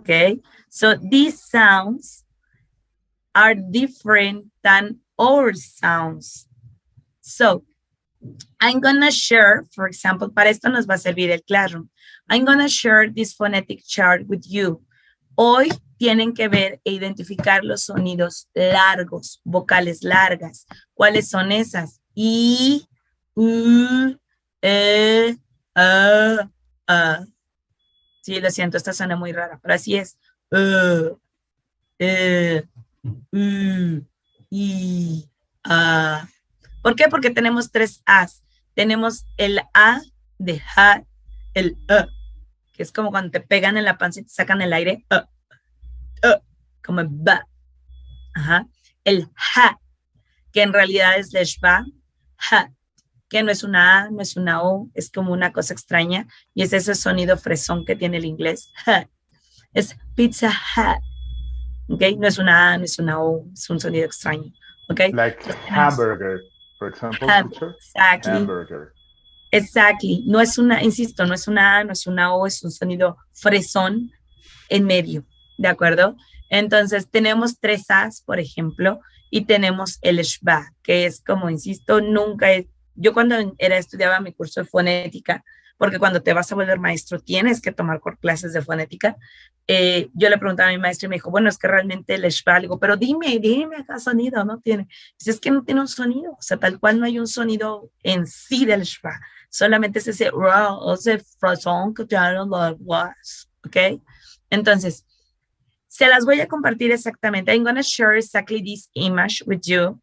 okay? So these sounds are different than our sounds. So I'm gonna share, for example, para esto nos va a servir el Classroom. I'm gonna share this phonetic chart with you. Hoy tienen que ver e identificar los sonidos largos, vocales largas. ¿Cuáles son esas? I, U, E, A. Sí, lo siento, esta suena muy rara, pero así es. U, I, A. ¿Por qué? Porque tenemos tres As. Tenemos el A de ja, el que es como cuando te pegan en la panza y te sacan el aire, como el ba. Ajá. El ja, que en realidad es leshba, ja, que no es una A, no es una O, es como una cosa extraña, y es ese sonido fresón que tiene el inglés. Ja. Es pizza hat, ¿ok? No es una A, no es una O, es un sonido extraño, ¿ok? Like hamburger, for example, teacher. Exactly. Hamburger. Exactly. No es una, insisto, no es una A, no es una O, es un sonido fresón en medio, ¿de acuerdo? Entonces tenemos tres As, por ejemplo, y tenemos el shba, que es como, insisto, nunca es, yo cuando estudiaba mi curso de fonética, porque cuando te vas a volver maestro tienes que tomar clases de fonética, yo le preguntaba a mi maestro y me dijo, bueno, es que realmente el shba, digo, pero dime acá sonido, ¿no tiene? Dice, es que no tiene un sonido, o sea, tal cual no hay un sonido en sí del shba, solamente es ese raw, ese frasón que ya no lo was, ¿ok? Entonces, se las voy a compartir exactamente. I'm going to share exactly this image with you.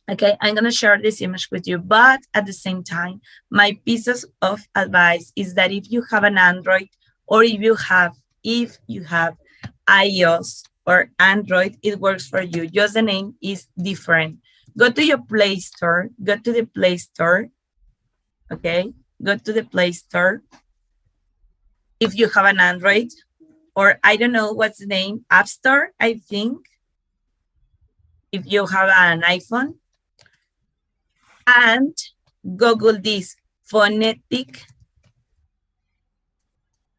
Okay, I'm going to share this image with you, but at the same time, my pieces of advice is that if you have an Android or if you have iOS or Android, it works for you. Just the name is different. Go to your Play Store, go to the Play Store, okay? Go to the Play Store. If you have an Android, or I don't know what's the name, App Store, I think, if you have an iPhone, and Google this phonetic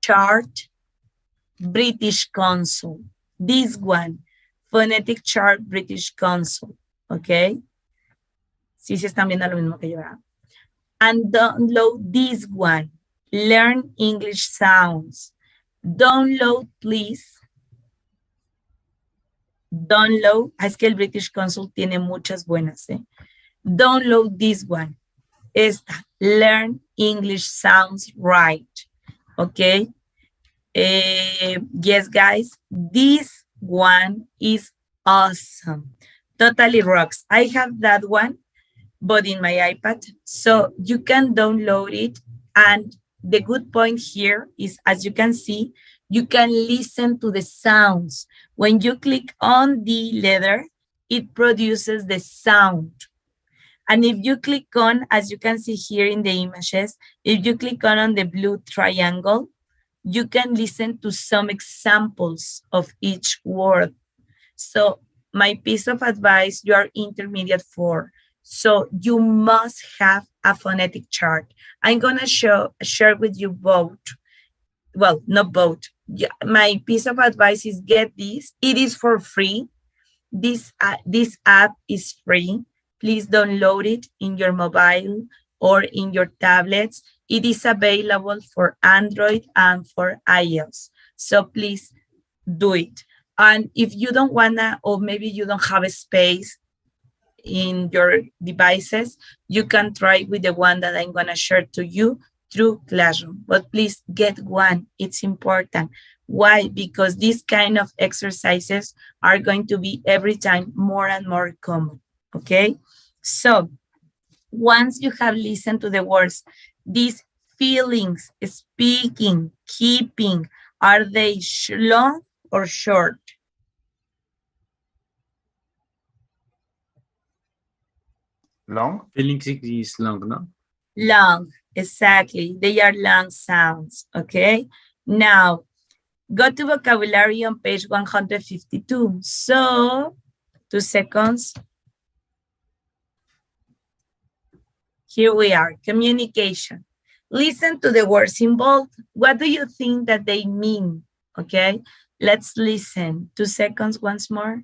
chart British Council. This one, phonetic chart British Council, okay? Sí, sí están viendo lo mismo que yo, ¿verdad? And download this one, Learn English Sounds. Download, please. Download. Es que el British Council tiene muchas buenas, ¿eh? Download this one. Esta, Learn English Sounds Right. Okay. Yes, guys, this one is awesome. Totally rocks. I have that one, but in my iPad. So you can download it. And the good point here is, as you can see, you can listen to the sounds. When you click on the letter, it produces the sound. And if you click on, as you can see here in the images, if you click on the blue triangle, you can listen to some examples of each word. So my piece of advice, you are intermediate 4. So you must have a phonetic chart. I'm gonna share with you both. Well, not both. Yeah, my piece of advice is get this. It is for free. This app is free. Please download it in your mobile or in your tablets. It is available for Android and for iOS. So please do it. And if you don't wanna, or maybe you don't have a space in your devices, you can try with the one that I'm gonna share to you through Classroom. But please get one, it's important. Why? Because these kind of exercises are going to be every time more and more common, okay? So once you have listened to the words, these feelings, speaking, keeping, are they long or short? Long? Feelings is long, no? Long, exactly. They are long sounds, okay? Now, go to vocabulary on page 152. So, 2 seconds. Here we are, communication. Listen to the words involved. What do you think that they mean? Okay, let's listen. 2 seconds once more.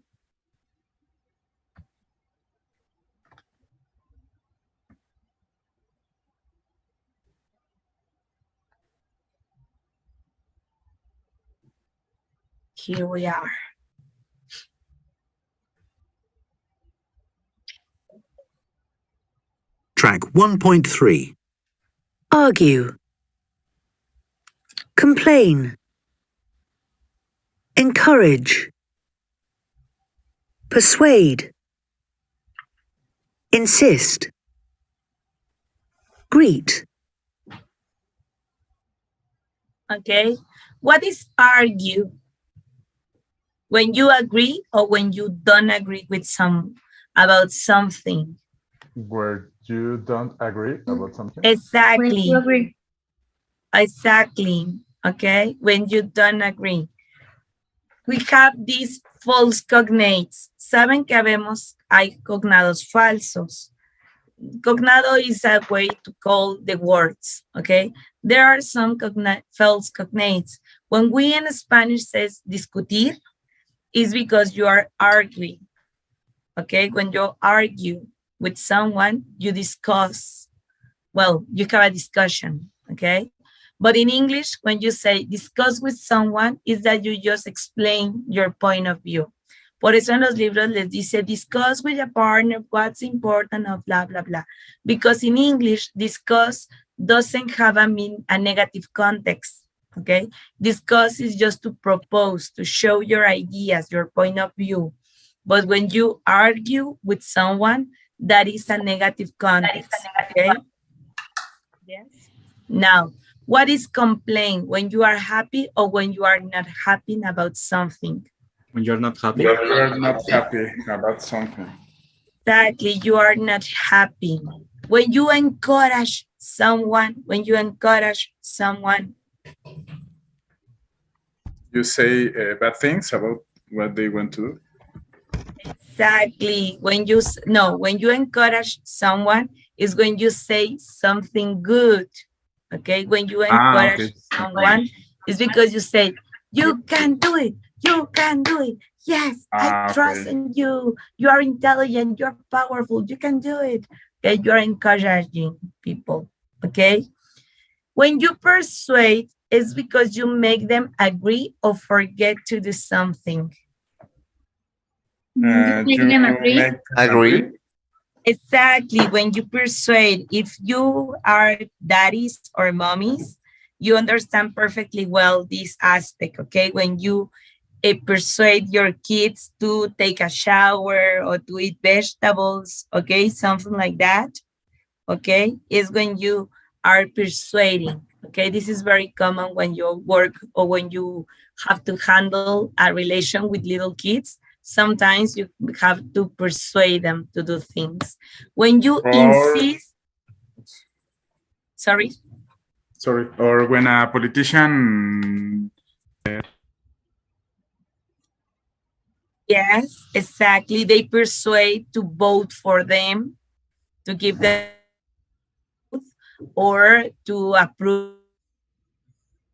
Here we are. Track 1.3. Argue. Complain. Encourage. Persuade. Insist. Greet. Okay, what is argue? When you agree or when you don't agree with about something. Where you don't agree about something. Exactly. When you agree. Exactly. Okay, when you don't agree. We have these false cognates. Saben que hay cognados falsos. Cognado is a way to call the words, okay? There are some false cognates. When we in Spanish says discutir, is because you are arguing, okay? When you argue with someone, you discuss. Well, you have a discussion, okay? But in English, when you say discuss with someone, is that you just explain your point of view. Por eso en los libros les dice discuss with a partner what's important of blah, blah, blah. Because in English, discuss doesn't have a negative context, okay? Discuss is just to propose, to show your ideas, your point of view. But when you argue with someone, that is a negative context, okay? Yes. Now, what is complain? When you are happy or when you are not happy about something? When you're not happy. You're not happy about something. Exactly, you are not happy. When you encourage someone, You say bad things about what they want to do. Exactly. When you encourage someone is when you say something good. Okay, when you encourage someone, it's because you say, you can do it, you can do it. Yes, I trust in you. You are intelligent, you're powerful, you can do it. Okay, you are encouraging people. Okay. When you persuade, it's because you make them agree or forget to do something. You make them agree. Agree. Exactly. When you persuade, if you are daddies or mommies, you understand perfectly well this aspect, okay? When you persuade your kids to take a shower or to eat vegetables, okay? Something like that, okay? Is when you are persuading, okay? This is very common when you work or when you have to handle a relation with little kids. Sometimes you have to persuade them to do things. When you insist, sorry, or when a politician. Yes, exactly. They persuade to vote for them, to give them or to approve,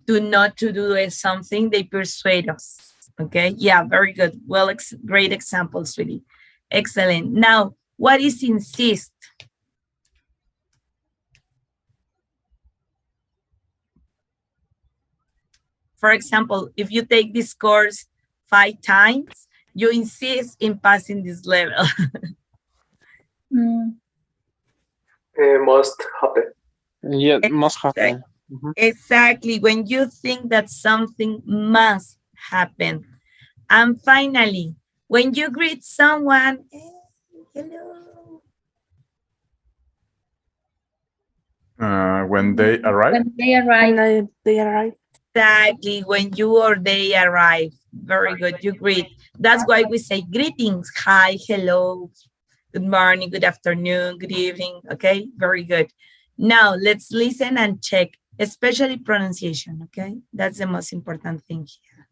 to not to do something. They persuade us. Okay. Yeah, very good. Well, great examples, really. Excellent. Now, what is insist? For example, if you take this course 5 times, you insist in passing this level. Must happen. Yeah, must happen. Exactly. When you think that something must happen. And finally, when you greet someone, hey, hello. When they arrive. When they arrive. They arrive. Exactly. When you or they arrive. Very good. You greet. That's why we say greetings. Hi, hello, good morning, good afternoon, good evening. Okay, very good. Now let's listen and check, especially pronunciation. Okay, that's the most important thing here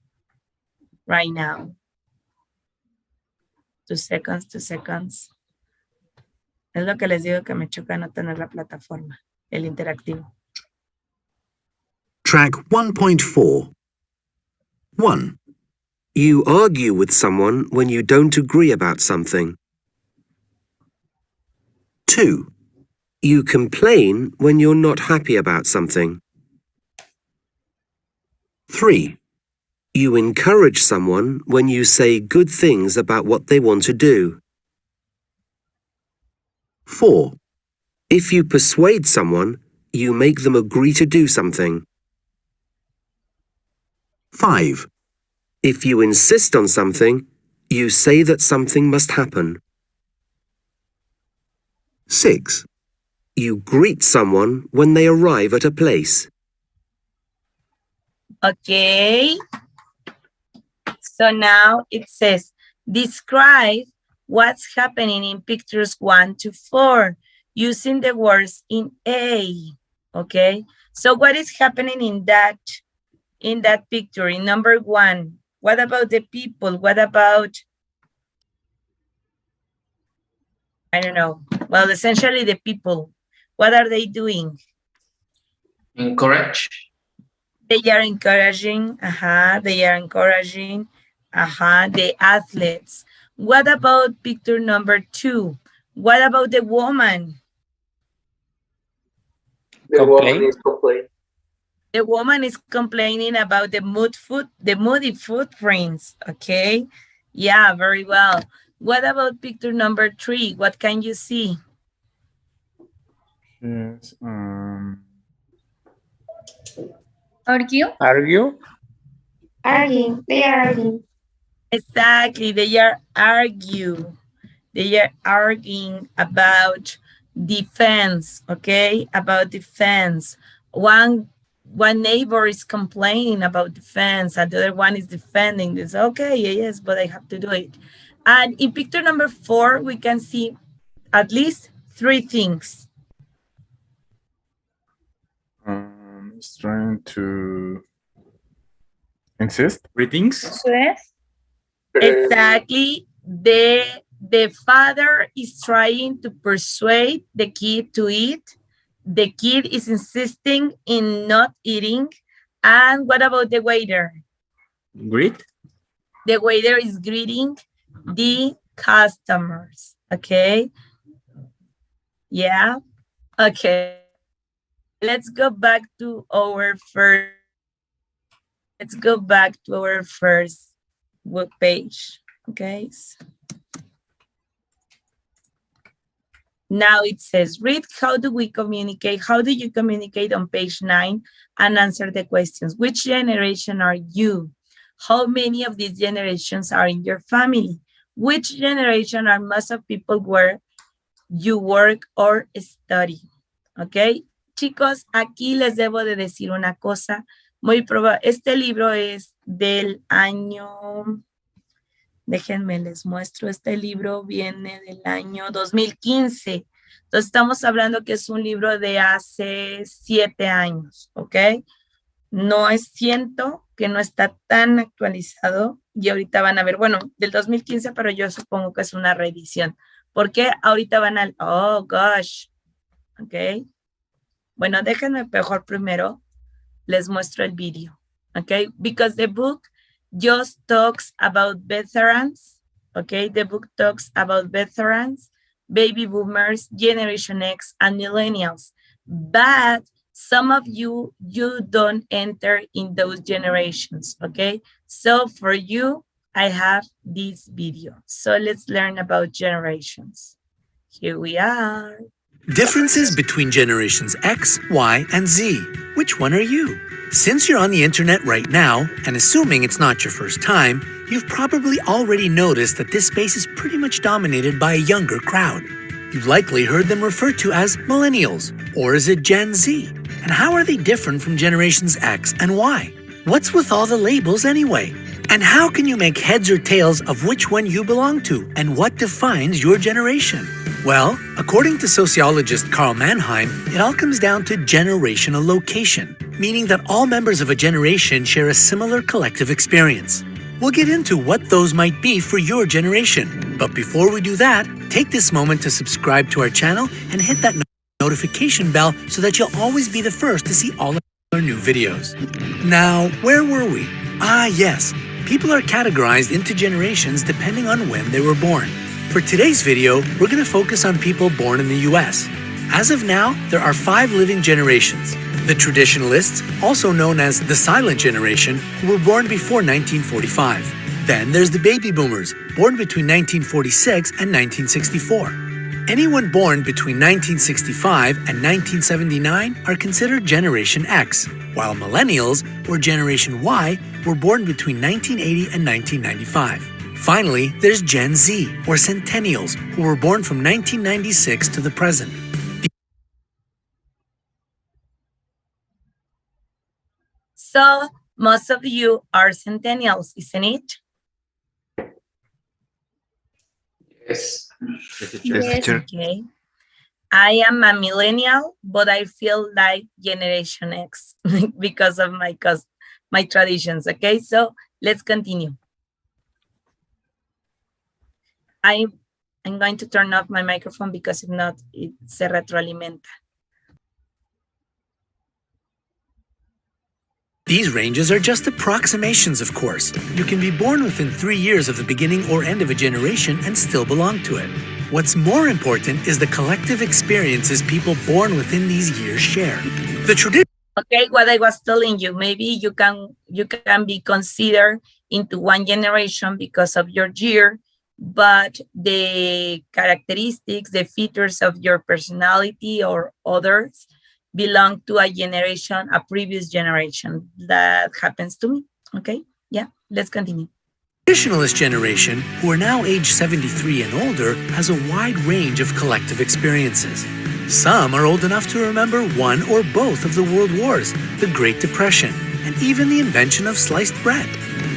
right now. 2 seconds, 2 seconds. Es lo que les digo que me choca no tener la plataforma, el interactivo. Track 1.4. 1. You argue with someone when you don't agree about something. 2. You complain when you're not happy about something. 3. You encourage someone when you say good things about what they want to do. 4. If you persuade someone, you make them agree to do something. 5. If you insist on something, you say that something must happen. 6. You greet someone when they arrive at a place. Okay. So now it says, describe what's happening in pictures 1 to 4 using the words in A. Okay. So what is happening in that picture in number 1? What about the people? What about, I don't know. Well, essentially the people. What are they doing? Encourage. They are encouraging. They are encouraging. The athletes. What about picture number 2? What about the woman? The woman is complaining. The woman is complaining about the moody footprints. Okay. Yeah, very well. What about picture number 3? What can you see? Yes. Argue. Argue. Arguing. They are arguing. Exactly. They are arguing about defense. Okay, about defense. One neighbor is complaining about defense, and the other one is defending this. Okay, yes, but I have to do it. And in picture number 4, we can see at least 3 things. It's trying to insist. Greetings. Exactly. The father is trying to persuade the kid to eat. The kid is insisting in not eating. And what about the waiter? Greet. The waiter is greeting the customers. Okay. Yeah. Okay. Let's go back to our first. Web page. Okay. Now it says, read how do we communicate? How do you communicate on page 9 and answer the questions? Which generation are you? How many of these generations are in your family? Which generation are most of people where you work or study? Okay. Chicos, aquí les debo de decir una cosa. Este libro es del año, déjenme les muestro, este libro viene del año 2015. Entonces estamos hablando que es un libro de hace 7 años, ¿ok? No siento que no está tan actualizado y ahorita van a ver, bueno, del 2015, pero yo supongo que es una reedición. Porque ahorita van al, oh gosh, ¿ok? Bueno, déjenme mejor primero les muestro el video, okay? Because the book just talks about veterans, okay? The book talks about veterans, baby boomers, Generation X, and millennials. But some of you don't enter in those generations, okay? So for you, I have this video. So let's learn about generations. Here we are. Differences between generations X, Y, and Z. Which one are you? Since you're on the internet right now, and assuming it's not your first time, you've probably already noticed that this space is pretty much dominated by a younger crowd. You've likely heard them referred to as millennials, or is it Gen Z? And how are they different from generations X and Y? What's with all the labels anyway? And how can you make heads or tails of which one you belong to, and what defines your generation? Well, according to sociologist Carl Mannheim, it all comes down to generational location, meaning that all members of a generation share a similar collective experience. We'll get into what those might be for your generation. But before we do that, take this moment to subscribe to our channel and hit that notification bell so that you'll always be the first to see all of our new videos. Now, where were we? Ah, yes. People are categorized into generations depending on when they were born. For today's video, we're going to focus on people born in the US. As of now, there are 5 living generations. The traditionalists, also known as the silent generation, who were born before 1945. Then there's the baby boomers, born between 1946 and 1964. Anyone born between 1965 and 1979 are considered Generation X, while millennials, or Generation Y, were born between 1980 and 1995. Finally, there's Gen Z, or Centennials, who were born from 1996 to the present. So most of you are centennials, isn't it? Yes. Yes. Okay. I am a millennial, but I feel like Generation X because of my traditions. Okay, so let's continue. I'm going to turn off my microphone because if not, it se retroalimenta. These ranges are just approximations, of course. You can be born within 3 years of the beginning or end of a generation and still belong to it. What's more important is the collective experiences people born within these years share. The tradition. Okay, what I was telling you, maybe you can be considered into one generation because of your year, but the characteristics, the features of your personality or others belong to a generation, a previous generation. That happens to me. Okay, yeah, let's continue. Traditionalist generation, who are now age 73 and older, has a wide range of collective experiences. Some are old enough to remember one or both of the world wars, the Great Depression, and even the invention of sliced bread.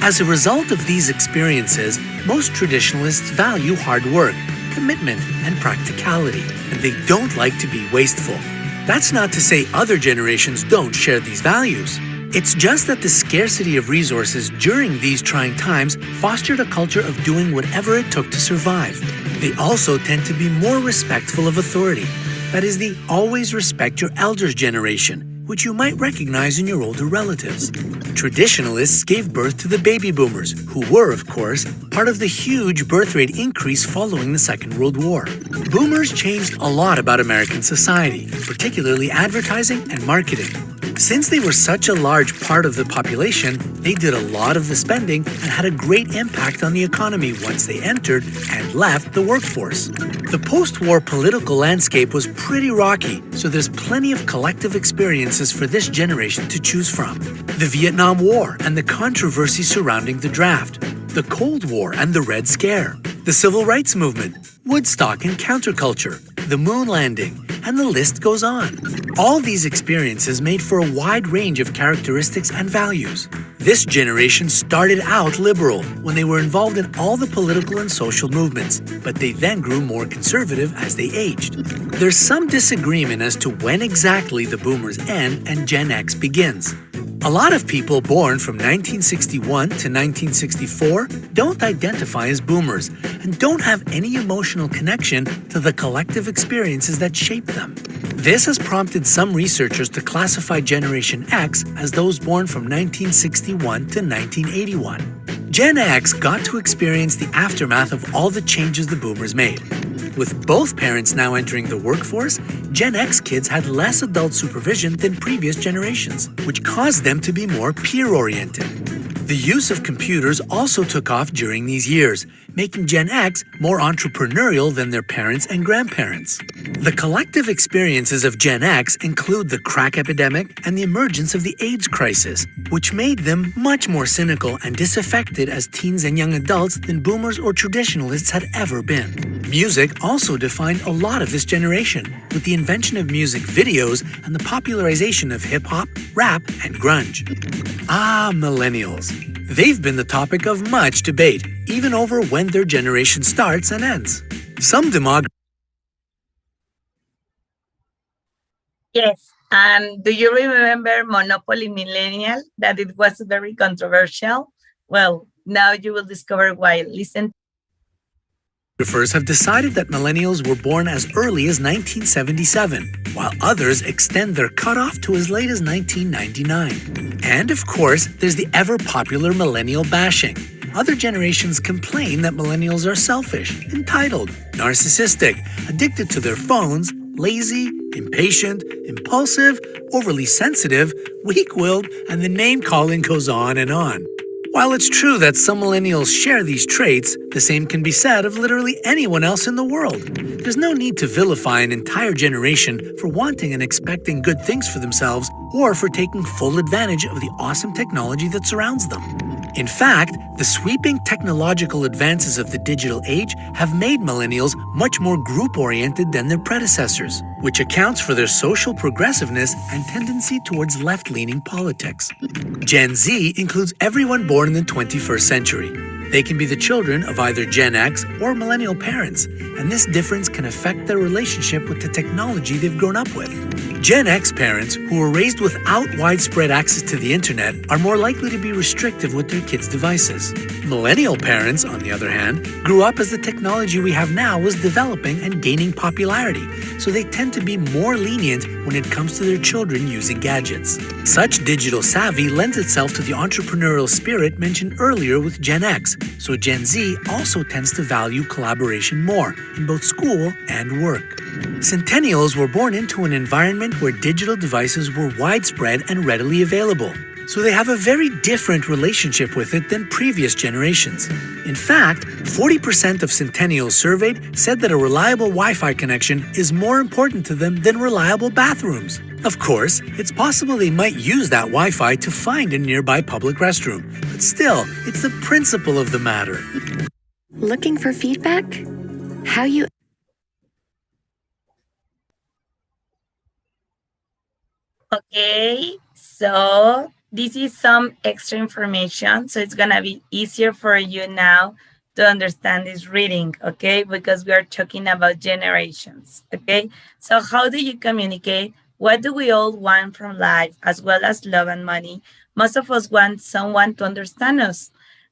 As a result of these experiences, most traditionalists value hard work, commitment, and practicality, and they don't like to be wasteful. That's not to say other generations don't share these values. It's just that the scarcity of resources during these trying times fostered a culture of doing whatever it took to survive. They also tend to be more respectful of authority. That is the always respect your elders generation, which you might recognize in your older relatives. Traditionalists gave birth to the baby boomers, who were, of course, part of the huge birth rate increase following the Second World War. Boomers changed a lot about American society, particularly advertising and marketing. Since they were such a large part of the population, they did a lot of the spending and had a great impact on the economy once they entered and left the workforce. The post-war political landscape was pretty rocky, so there's plenty of collective experiences for this generation to choose from. The Vietnam War and the controversy surrounding the draft, the Cold War and the Red Scare, the Civil Rights Movement, Woodstock and counterculture, the moon landing, and the list goes on. All these experiences made for a wide range of characteristics and values. This generation started out liberal when they were involved in all the political and social movements, but they then grew more conservative as they aged. There's some disagreement as to when exactly the boomers end and Gen X begins. A lot of people born from 1961 to 1964 don't identify as boomers and don't have any emotional connection to the collective experiences that shaped them. This has prompted some researchers to classify Generation X as those born from 1961 to 1981. Gen X got to experience the aftermath of all the changes the boomers made. With both parents now entering the workforce, Gen X kids had less adult supervision than previous generations, which caused them to be more peer-oriented. The use of computers also took off during these years, making Gen X more entrepreneurial than their parents and grandparents. The collective experiences of Gen X include the crack epidemic and the emergence of the AIDS crisis, which made them much more cynical and disaffected as teens and young adults than boomers or traditionalists had ever been. Music also defined a lot of this generation, with the invention of music videos and the popularization of hip-hop, rap, and grunge. Ah, millennials. They've been the topic of much debate, even over when their generation starts and ends. Some demographers. Yes. And do you remember Monopoly Millennial? That it was very controversial. Well, now you will discover why. Listen. Photographers have decided that millennials were born as early as 1977, while others extend their cutoff to as late as 1999. And of course, there's the ever-popular millennial bashing. Other generations complain that millennials are selfish, entitled, narcissistic, addicted to their phones, lazy, impatient, impulsive, overly sensitive, weak-willed, and the name-calling goes on and on. While it's true that some millennials share these traits, the same can be said of literally anyone else in the world. There's no need to vilify an entire generation for wanting and expecting good things for themselves or for taking full advantage of the awesome technology that surrounds them. In fact, the sweeping technological advances of the digital age have made millennials much more group-oriented than their predecessors, which accounts for their social progressiveness and tendency towards left-leaning politics. Gen Z includes everyone born in the 21st century. They can be the children of either Gen X or millennial parents, and this difference can affect their relationship with the technology they've grown up with. Gen X parents who were raised without widespread access to the internet are more likely to be restrictive with their kids' devices. Millennial parents, on the other hand, grew up as the technology we have now was developing and gaining popularity, so they tend to be more lenient when it comes to their children using gadgets. Such digital savvy lends itself to the entrepreneurial spirit mentioned earlier with Gen X, so Gen Z also tends to value collaboration more in both school and work. Centennials were born into an environment where digital devices were widespread and readily available, so they have a very different relationship with it than previous generations. In fact, 40% of Centennials surveyed said that a reliable Wi-Fi connection is more important to them than reliable bathrooms. Of course, it's possible they might use that Wi-Fi to find a nearby public restroom, but still, it's the principle of the matter. Looking for feedback? How you Okay, so this is some extra information, so it's gonna be easier for you now to understand this reading, okay? Because we are talking about generations, okay? So how do you communicate? What do we all want from life, as well as love and money? Most of us want someone to understand us,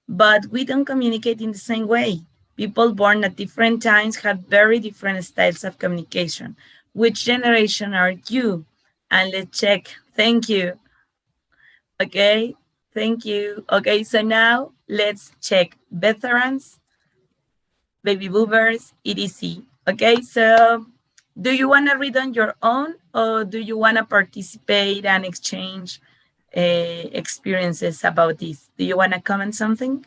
but we don't communicate in the same way. People born at different times have very different styles of communication. Which generation are you? And let's check. Thank you. Okay, thank you. Okay, so now let's check veterans, baby boomers, etc. Okay, so do you want to read on your own, or do you want to participate and exchange experiences about this? Do you want to comment something?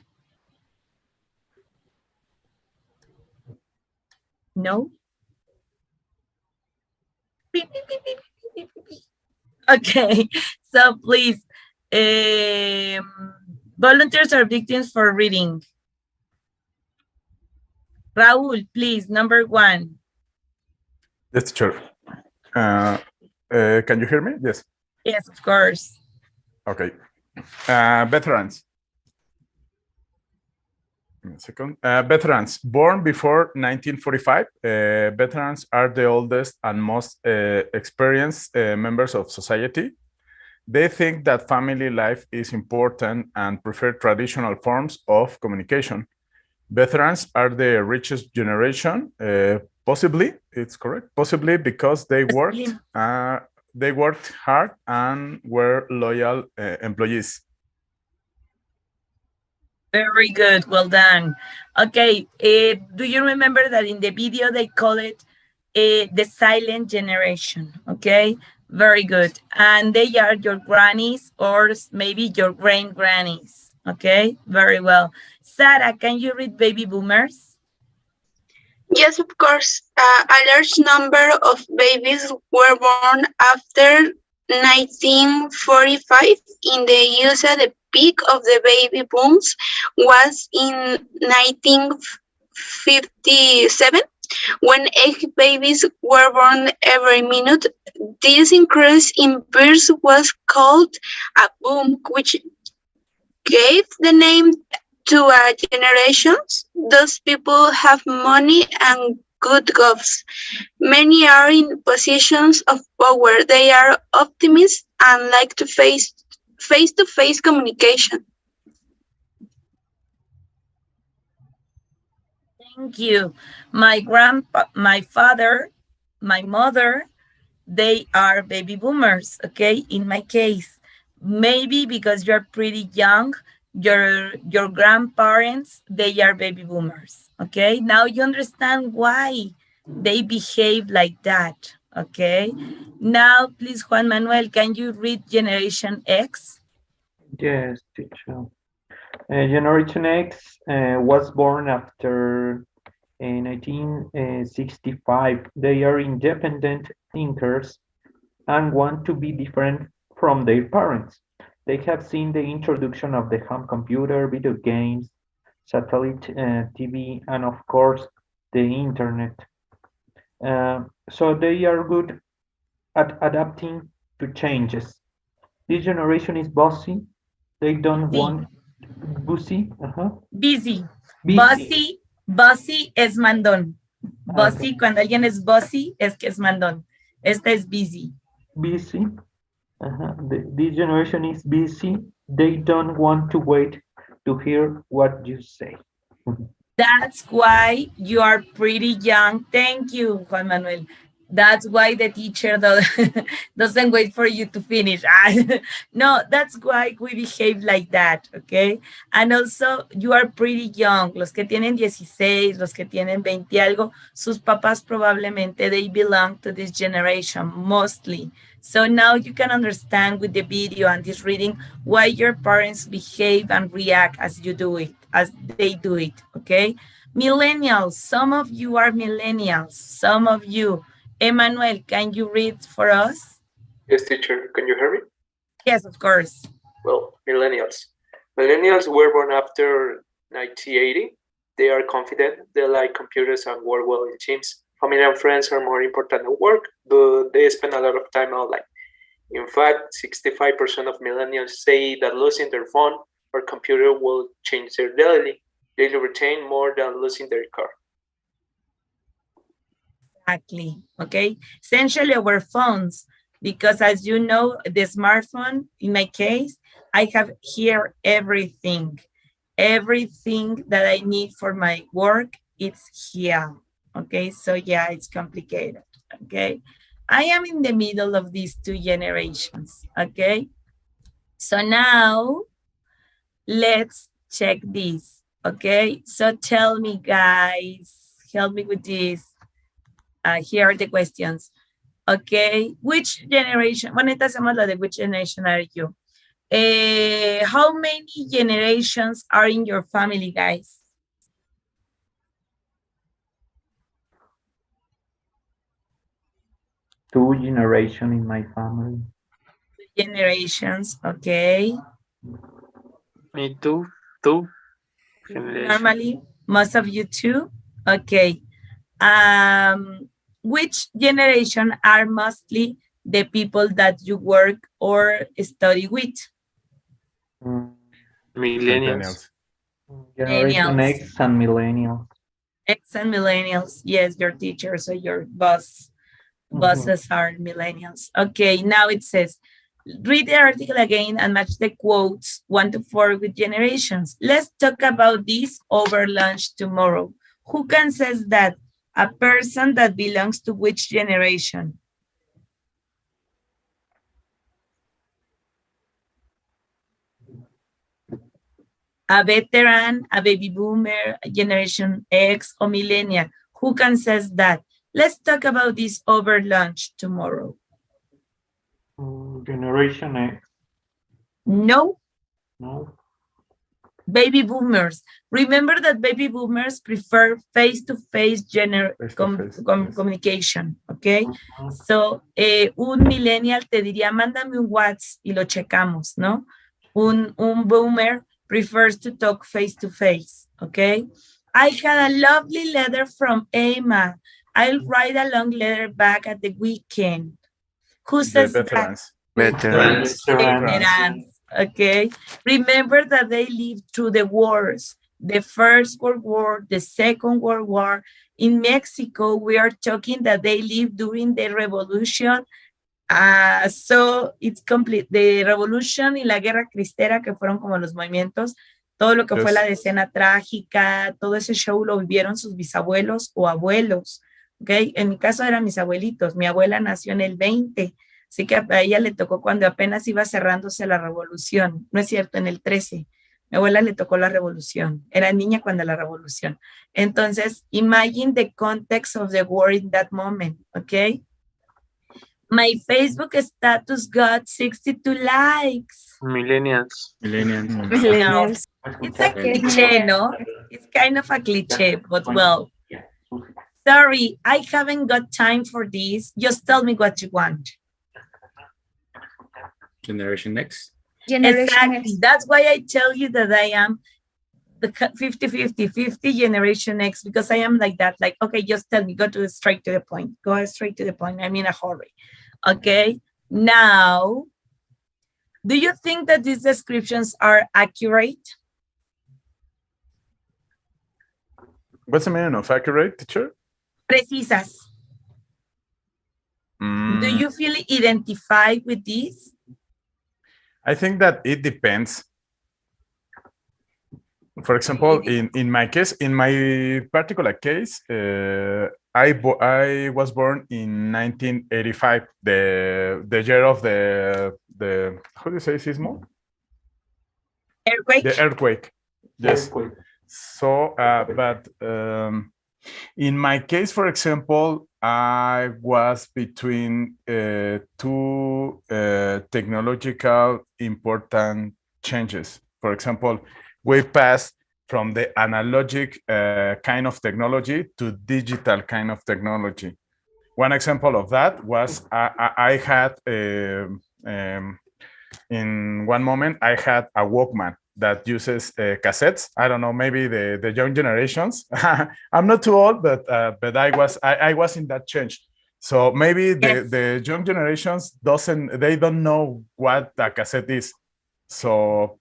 No? Okay, so please, volunteers are victims for reading. Raul, please, number one. Yes, sure. Can you hear me? Yes. Yes, of course. Okay. Veterans. Give me a second. Veterans born before 1945. Veterans are the oldest and most experienced members of society. They think that family life is important and prefer traditional forms of communication. Veterans are the richest generation, possibly, it's correct, possibly because they worked hard and were loyal employees. Very good, well done. Okay, do you remember that in the video they call it the silent generation? Okay, very good. And they are your grannies or maybe your grannies. Okay, very well. Sarah, can you read baby boomers? Yes, of course. A large number of babies were born after 1945 in the USA. The peak of the baby booms was in 1957, when 8 babies were born every minute. This increase in births was called a boom, which gave the name to a generation. Those people have money and good jobs. Many are in positions of power. They are optimists and like to face-to-face communication. Thank you. My grandpa, my father, my mother, they are baby boomers, okay? In my case, maybe because you're pretty young, your grandparents, they are baby boomers, okay? Now you understand why they behave like that, okay? Now, please, Juan Manuel, can you read Generation X? Yes, teacher. Generation X was born after 1965. They are independent thinkers and want to be different from their parents. They have seen the introduction of the home computer, video games, satellite TV, and of course, the internet. So they are good at adapting to changes. This generation is bossy. They don't Sí, want busy. busy. Busy. Bossy es mandón. Okay. Bossy, cuando alguien es bossy, es que es mandón. Este es busy. Busy. This generation is busy. They don't want to wait to hear what you say. That's why you are pretty young. Thank you, Juan Manuel. That's why the teacher doesn't wait for you to finish. No, that's why we behave like that, okay? And also, you are pretty young. Los que tienen 16, los que tienen 20 algo, sus papás probablemente, they belong to this generation, mostly. So now you can understand with the video and this reading why your parents behave and react as you do it, as they do it, okay? Millennials, some of you are millennials, some of you. Emmanuel, can you read for us? Yes, teacher. Can you hear me? Yes, of course. Well, millennials. Millennials were born after 1980. They are confident. They like computers and work well in teams. Family and friends are more important than work, but they spend a lot of time online. In fact, 65% of millennials say that losing their phone or computer will change their daily routine more than losing their car. Exactly, okay? Essentially our phones, because as you know, the smartphone, in my case, I have here everything. Everything that I need for my work, it's here, okay? So yeah, it's complicated, okay? I am in the middle of these two generations, okay? So now, let's check this, okay? So tell me, guys, help me with this. Here are the questions. Okay, which generation? Bueno, esta hacemos la de which generation are you? How many generations are in your family, guys? Two generations in my family. Generations, okay. Me too. Two generations. Normally, most of you too. Okay. Which generation are mostly the people that you work or study with? Millennials. Generation Millennials. X and millennials. X and millennials. Yes, your teachers or your bosses are millennials. Okay, now it says, read the article again and match the quotes 1 to 4 with generations. Let's talk about this over lunch tomorrow. Who can says that? A person that belongs to which generation? A veteran, a baby boomer, a generation X, or millennial. Who can says that? Let's talk about this over lunch tomorrow. Generation X. No. No. Baby boomers. Remember that baby boomers prefer face-to-face communication, okay? So, un millennial te diría, mándame un WhatsApp y lo checamos, ¿no? Un boomer prefers to talk face-to-face, okay? I had a lovely letter from Emma. I'll write a long letter back at the weekend. Who says veterans. Veterans. Okay. Remember that they lived through the wars, the First World War, the Second World War. In Mexico, we are talking that they lived during the revolution. So it's complete. The revolution y la guerra cristera, que fueron como los movimientos Todo lo que fue la Yes. decena trágica, todo ese show lo vivieron sus bisabuelos o abuelos, ¿ok? En mi caso eran mis abuelitos. Mi abuela nació en el 20, así que a ella le tocó cuando apenas iba cerrándose la revolución. No es cierto, en el 13. Mi abuela le tocó la revolución. Era niña cuando la revolución. Entonces, imagine the context of the word in that moment, ¿ok? My Facebook status got 62 likes. Millennials. Millennials. It's a cliché, no? It's kind of a cliché, but well. Sorry, I haven't got time for this. Just tell me what you want. Generation X. Exactly. That's why I tell you that I am the 50 Generation X, because I am like that. Like, okay, just tell me, straight to the point. Go straight to the point. I'm in a hurry. Okay. Now, do you think that these descriptions are accurate? What's the meaning of accurate, teacher? Precisas. Do you feel identified with this? I think that it depends. For example, in my case, in my particular case, I was born in 1985, the year of the how do you say sismo? Earthquake. The earthquake. Yes. Earthquake. So, but in my case, for example, I was between two technological important changes. For example, we passed from the analogic kind of technology to digital kind of technology. One example of that was I had, in one moment, I had a Walkman that uses cassettes. I don't know, maybe the young generations. I'm not too old, but I was in that change. So maybe the young generations they don't know what a cassette is. So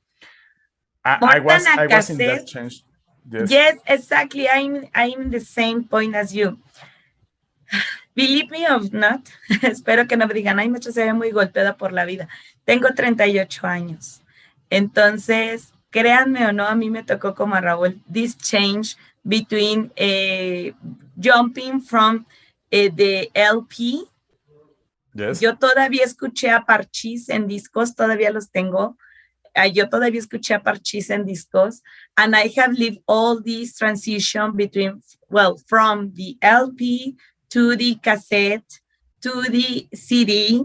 I was in that change. Yes, exactly. I'm in the same point as you. Believe me or not, espero que no me digan, ay, maestro, se ve muy golpeada por la vida. Tengo 38 años. Entonces, créanme o no, a mí me tocó como a Raúl, this change between jumping from the LP. Yes. Yo todavía escuché a Parchís en discos, todavía los tengo. Yo todavía escuché a Parchís en discos, and I have lived all this transition between, well, from the LP to the cassette, to the CD,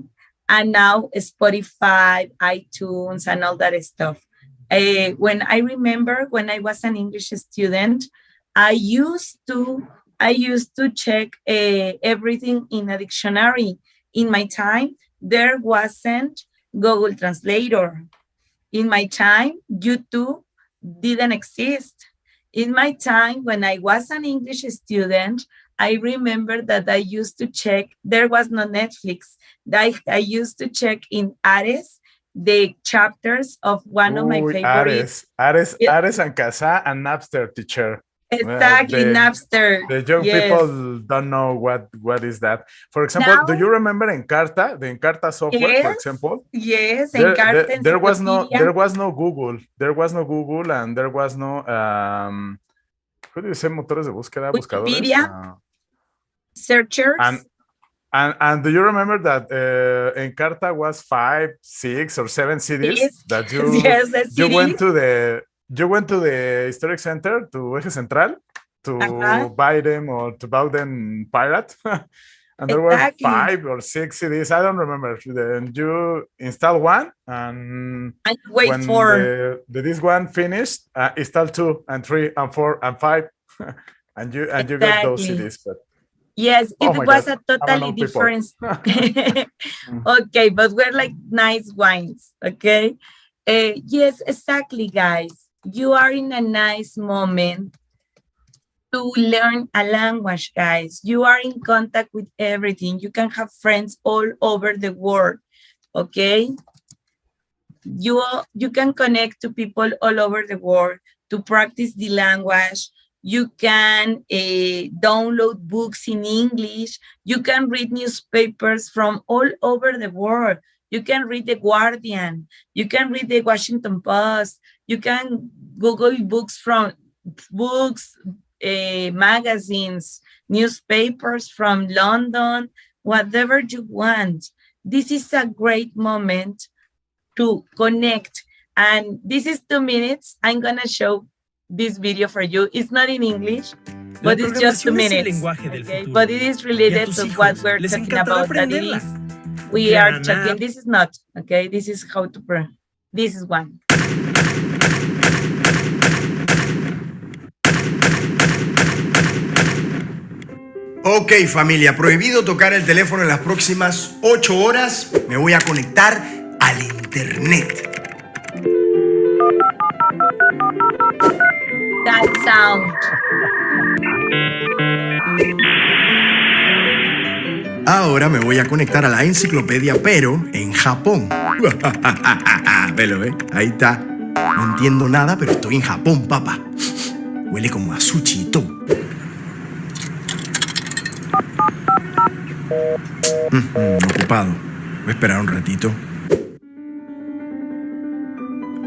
and now Spotify, iTunes, and all that stuff. When I remember when I was an English student, I used to check everything in a dictionary. In my time, there wasn't Google Translator. In my time, YouTube didn't exist. In my time, when I was an English student, I remember that I used to check, there was no Netflix. I used to check in Ares the chapters of one of my favorites. Ares and Casa and Napster, teacher. Exactly, Napster. The young people don't know what is that. For example, do you remember Encarta, the Encarta software, for example? Yes, Encarta. There was no Google. There was no Google, and there was no how do you say motores de búsqueda? Wikipedia. Searchers. And do you remember that Encarta was 5, 6, or 7 CDs that you went to the historic center, to Eje Central, to buy them or to buy them pirate. And there were 5 or 6 CDs. I don't remember. Then you install one, and wait for this one finished, install 2 and 3 and 4 and 5, and you get those CDs. But yes, it was a totally different. Okay, but we're like nice wines. Okay. Yes, exactly, guys. You are in a nice moment to learn a language, guys. You are in contact with everything. You can have friends all over the world, okay? You can connect to people all over the world to practice the language. You can download books in English. You can read newspapers from all over the world. You can read The Guardian. You can read the Washington Post. You can Google books from books, magazines, newspapers from London, whatever you want. This is a great moment to connect. And this is 2 minutes. I'm going to show this video for you. It's not in English, but it's just 2 minutes. Okay? But it is related to what we're talking about. That it is, we are talking, this is not, okay? This is how to pronounce. This is one. Ok, familia, prohibido tocar el teléfono en las próximas 8 horas. Me voy a conectar al internet. That sound. Ahora me voy a conectar a la enciclopedia, pero en Japón. Velo, ahí está. No entiendo nada, pero estoy en Japón, papá. Huele como a sushi y todo. Ocupado. Voy a esperar un ratito.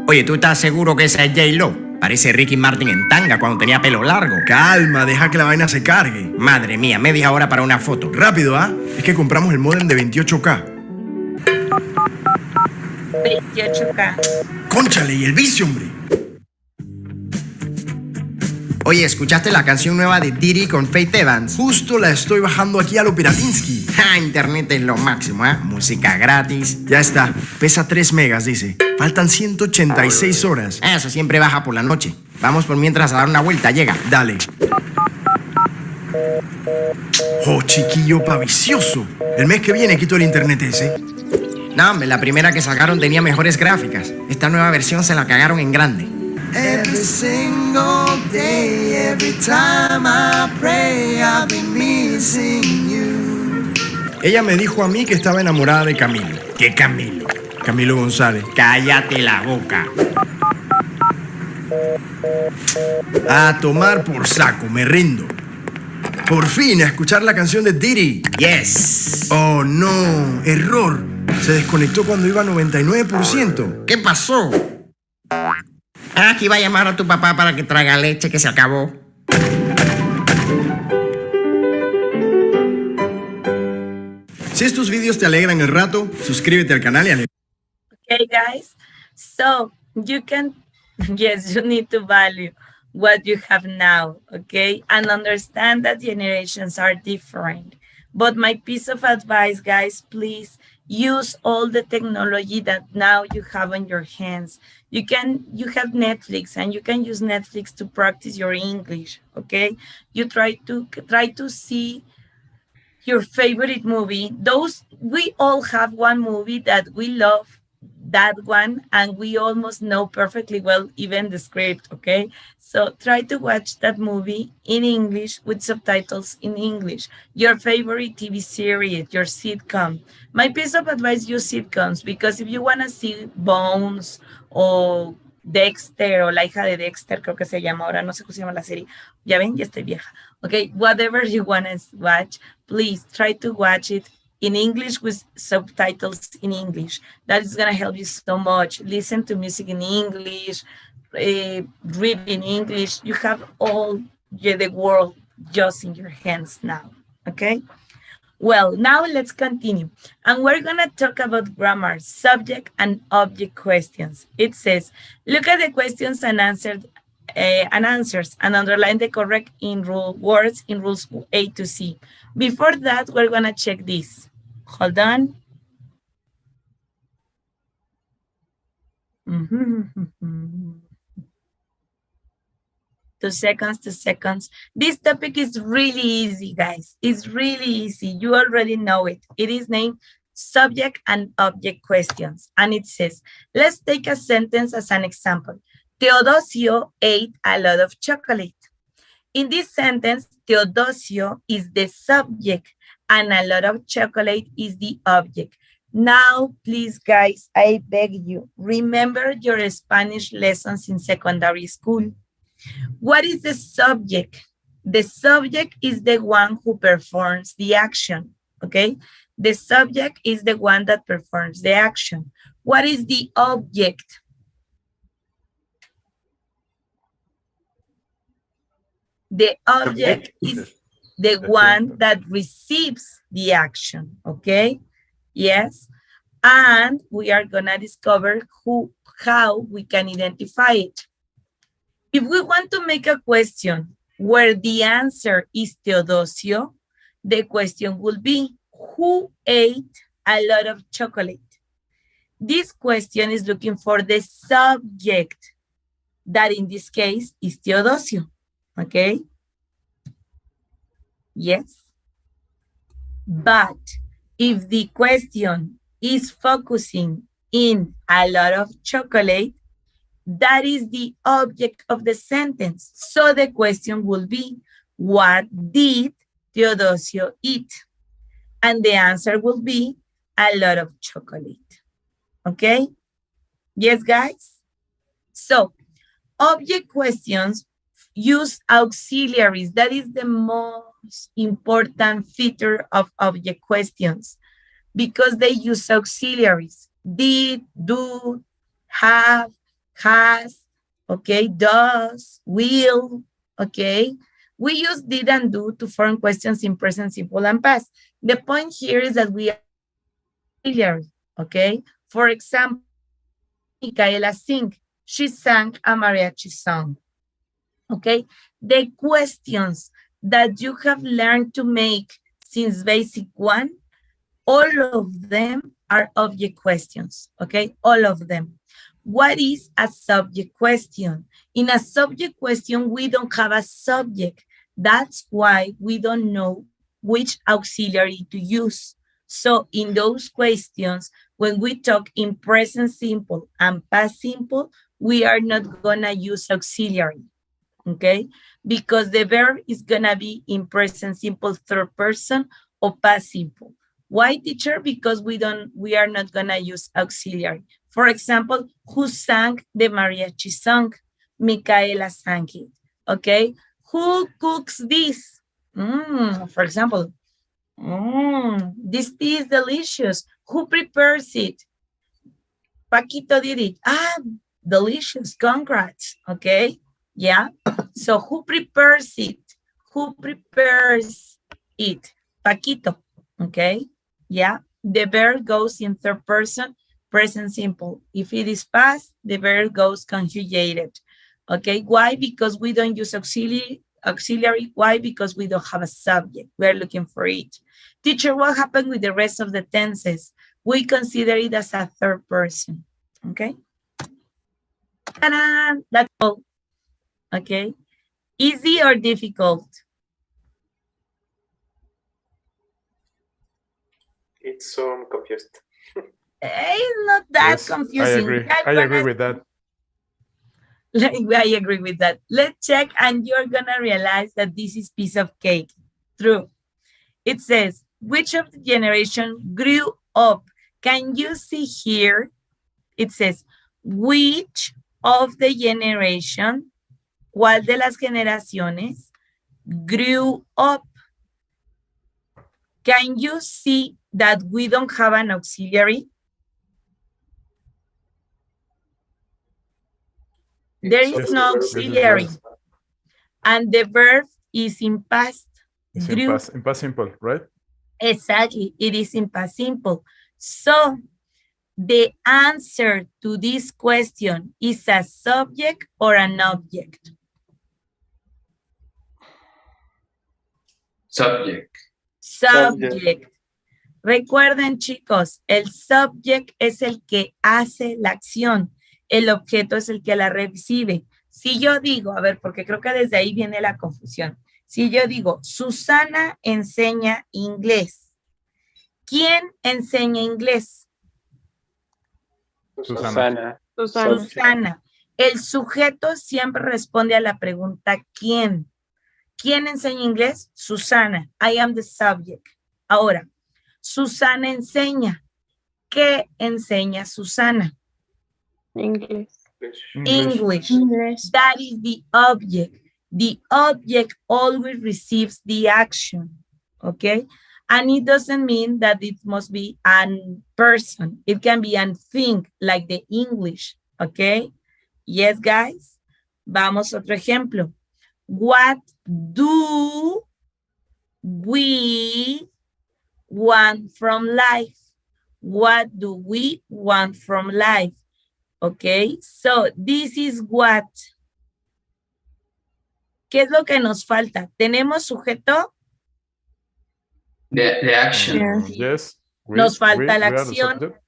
Oye, ¿tú estás seguro que esa es J-Lo? Parece Ricky Martin en tanga cuando tenía pelo largo. Calma, deja que la vaina se cargue. Madre mía, media hora para una foto. Rápido, ¿ah? Es que compramos el módem de 28K. 28K. Cónchale, y el vicio, hombre. Oye, ¿escuchaste la canción nueva de Diddy con Faith Evans? Justo la estoy bajando aquí a lo Piratinsky. Ja, internet es lo máximo, ¿eh? Música gratis. Ya está. Pesa 3 megas, dice. Faltan 186 horas. Eso siempre baja por la noche. Vamos por mientras a dar una vuelta, llega. Dale. Oh, chiquillo pavicioso. El mes que viene quito el internet ese. No, hombre, la primera que sacaron tenía mejores gráficas. Esta nueva versión se la cagaron en grande. Every single day, every time I pray, I've been missing you. Ella me dijo a mí que estaba enamorada de Camilo. ¿Qué Camilo? Camilo González. Cállate la boca. A tomar por saco, me rindo. Por fin, a escuchar la canción de Diddy. Yes. Oh, no, error. Se desconectó cuando iba a 99%. ¿Qué pasó? Ah, que iba a llamar a tu papá para que traiga leche que se acabó. Si estos vídeos te alegran el rato, suscríbete al canal y Okay, guys. So you can, yes, you need to value what you have now, okay? And understand that generations are different. But my piece of advice, guys, please use all the technology that now you have on your hands. You have Netflix, and you can use Netflix to practice your English, okay? You try to see your favorite movie. We all have one movie that we love, that one, and we almost know perfectly well even the script, okay? So try to watch that movie in English with subtitles in English. Your favorite TV series, your sitcom. My piece of advice, use sitcoms, because if you want to see Bones o Dexter o La hija de Dexter, creo que se llama ahora, no sé cómo se llama la serie. Ya ven, ya estoy vieja. Okay, whatever you want to watch, please try to watch it in English with subtitles in English. That is going to help you so much. Listen to music in English, read in English. You have all the world just in your hands now, okay? Well, now let's continue. And we're going to talk about grammar, subject and object questions. It says, look at the questions and answers and underline the correct words in rules A to C. Before that, we're going to check this. Hold on. Two seconds. This topic is really easy, guys. It's really easy. You already know it. It is named subject and object questions. And it says, let's take a sentence as an example. Teodosio ate a lot of chocolate. In this sentence, Teodosio is the subject and a lot of chocolate is the object. Now, please, guys, I beg you, remember your Spanish lessons in secondary school. What is the subject? The subject is the one who performs the action, okay? The subject is the one that performs the action. What is the object? The object is the one that receives the action, okay? Yes. And we are gonna discover how we can identify it. If we want to make a question where the answer is Teodosio, the question will be, who ate a lot of chocolate? This question is looking for the subject, that in this case is Teodosio, okay? Yes. But if the question is focusing in a lot of chocolate, that is the object of the sentence. So the question will be, what did Teodosio eat? And the answer will be a lot of chocolate. Okay? Yes, guys? So, object questions use auxiliaries. That is the most important feature of object questions because they use auxiliaries. Did, do, have, has, okay, does, will, okay. We use did and do to form questions in present simple and past. The point here is that we are auxiliary, okay. For example, Micaela sing. She sang a mariachi song, okay. The questions that you have learned to make since basic one, all of them are object questions, okay, all of them. What is a subject question? In a subject question, we don't have a subject. That's why we don't know which auxiliary to use. So in those questions, when we talk in present simple and past simple, we are not gonna use auxiliary, okay? Because the verb is gonna be in present simple third person or past simple. Why, teacher? Because we are not gonna use auxiliary. For example, who sang the mariachi song? Micaela sang it, okay? Who cooks this? For example, this tea is delicious. Who prepares it? Paquito did it. Delicious, congrats, okay? Yeah, so who prepares it? Who prepares it? Paquito, okay? Yeah, the verb goes in third person, present simple. If it is past, the verb goes conjugated. Okay, why? Because we don't use auxiliary. Why? Because we don't have a subject. We're looking for it. Teacher, what happened with the rest of the tenses? We consider it as a third person. Okay. Ta-da! That's all. Okay. Easy or difficult? It's so confused. It's not that confusing. I agree with that. I agree with that. Let's check and you're gonna realize that this is piece of cake. True. It says, which of the generation grew up? Can you see here? It says, which of the generation, ¿cuál de las generaciones grew up? Can you see that we don't have an auxiliary? There is no auxiliary. And the verb is in past. It's in past simple, right? Exactly. It is in past simple. So the answer to this question is a subject or an object? Subject. Subject. Recuerden, chicos, el subject es el que hace la acción. El objeto es el que la recibe. Si yo digo, a ver, porque creo que desde ahí viene la confusión. Si yo digo, Susana enseña inglés. ¿Quién enseña inglés? Susana. Susana. El sujeto siempre responde a la pregunta ¿quién? ¿Quién enseña inglés? Susana. I am the subject. Ahora, Susana enseña. ¿Qué enseña Susana? English. English. That is the object. The object always receives the action. Okay? And it doesn't mean that it must be an person. It can be an thing, like the English, okay? Yes, guys. Vamos a otro ejemplo. What do we want from life? What do we want from life? Okay, so this is what. ¿Qué es lo que nos falta? ¿Tenemos sujeto? The action. Yes. Nos falta la we are the acción. subject.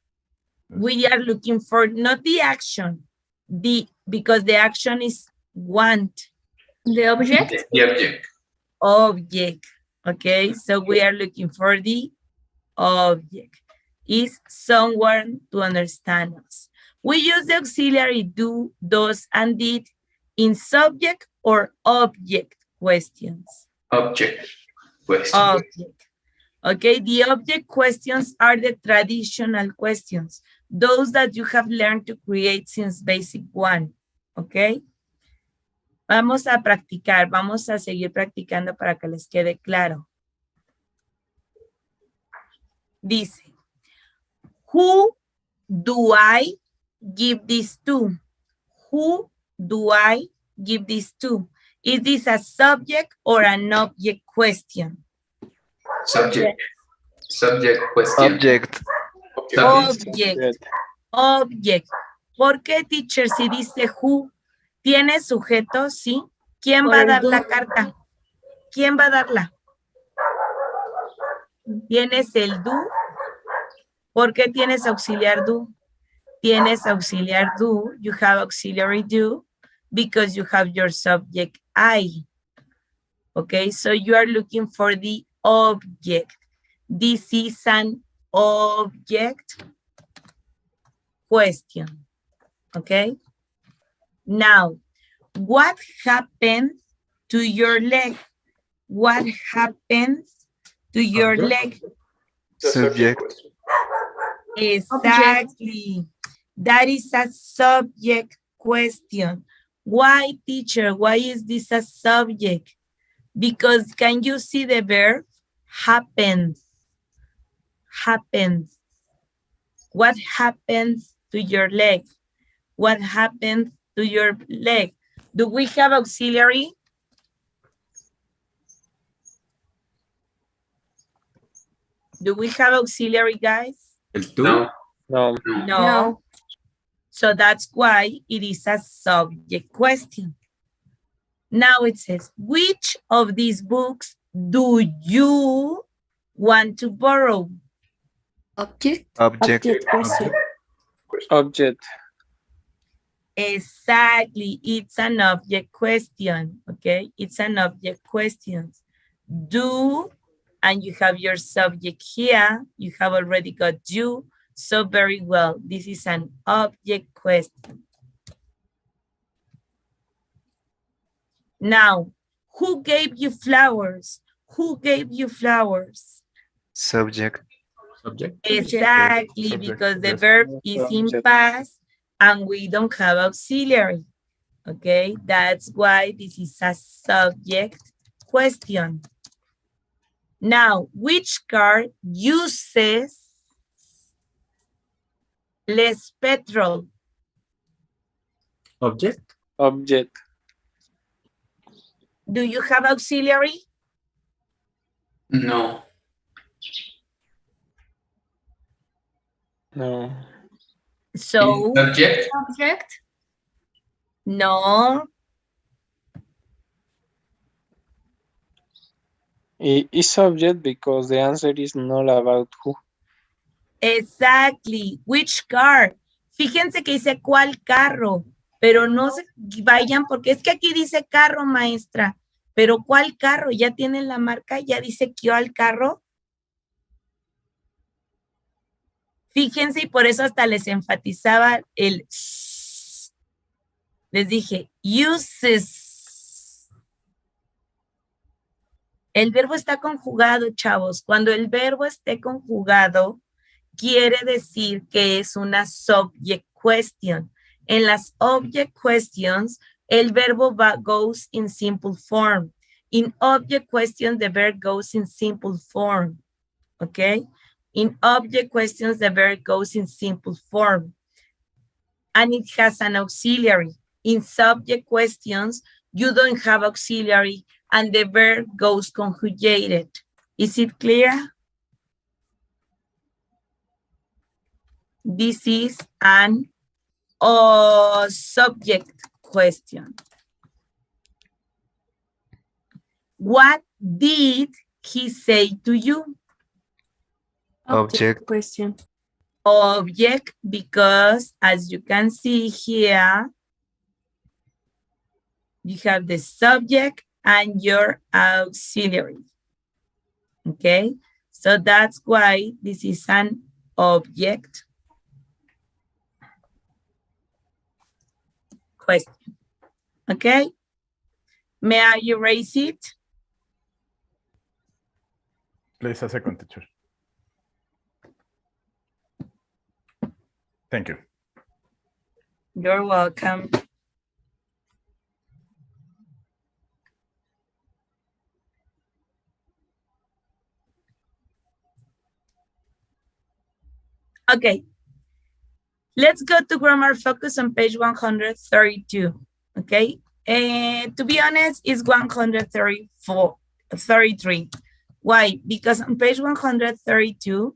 We are looking for not the action, because the action is want. The object? The object. Object. Okay, so we are looking for the object. Is someone to understand us. We use the auxiliary do, does, and did in subject or object questions. Object question. Object. Okay, the object questions are the traditional questions, those that you have learned to create since basic one. Okay. Vamos a practicar, vamos a seguir practicando para que les quede claro. Dice, who do I give this to? Who do I give this to? Is this a subject or an object question? Subject. Subject question. Object. Object. Object. ¿Por qué, teacher, si dice who? ¿Tiene sujeto? Sí. ¿Quién va a dar la carta? ¿Quién va a darla? ¿Tienes el do? ¿Por qué tienes auxiliar do? Tienes auxiliar do. You have auxiliary do because you have your subject I. Okay, so you are looking for the object. This is an object question. Okay. Now, what happens to your leg? What happens to your leg? Subject. Exactly. That is a subject question. Why, teacher? Why is this a subject? Because can you see the verb? Happens. Happens. What happens to your leg? What happens to your leg? Do we have auxiliary? Do we have auxiliary, guys? No. No. No. So that's why it is a subject question. Now it says, which of these books do you want to borrow? Object? Object. question. Object. Exactly, it's an object question, okay? It's an object question. Do, and you have your subject here. You have already got you. So very well, this is an object question. Now, who gave you flowers? Who gave you flowers? Subject. Subject. Exactly, Subject, because the yes. verb is in Subject. past and we don't have auxiliary. Okay, that's why this is a subject question. Now, which car uses less petrol? Object. Object. Do you have auxiliary? No. No. So, Subject. Object? no. It's subject because the answer is not about who. Exactly. Which car? Fíjense que dice cuál carro, pero no se vayan porque es que aquí dice carro, maestra. Pero ¿cuál carro? Ya tienen la marca, ya dice cuál carro. Fíjense y por eso hasta les enfatizaba el s. Les dije, uses. El verbo está conjugado, chavos. Cuando el verbo esté conjugado, quiere decir que es una subject question. En las object questions, el verbo goes in simple form. In object questions, the verb goes in simple form. okay? In object questions, the verb goes in simple form and it has an auxiliary. In subject questions, you don't have auxiliary and the verb goes conjugated. Is it clear? This is an subject question. What did he say to you? Object. Question. Object, because as you can see here, you have the subject and your auxiliary. Okay, so that's why this is an object question. Okay, may I erase it? Please, a second, teacher. Thank you. You're welcome. Okay, let's go to grammar focus on page 132, okay? And to be honest, it's 133. Why? Because on page 132,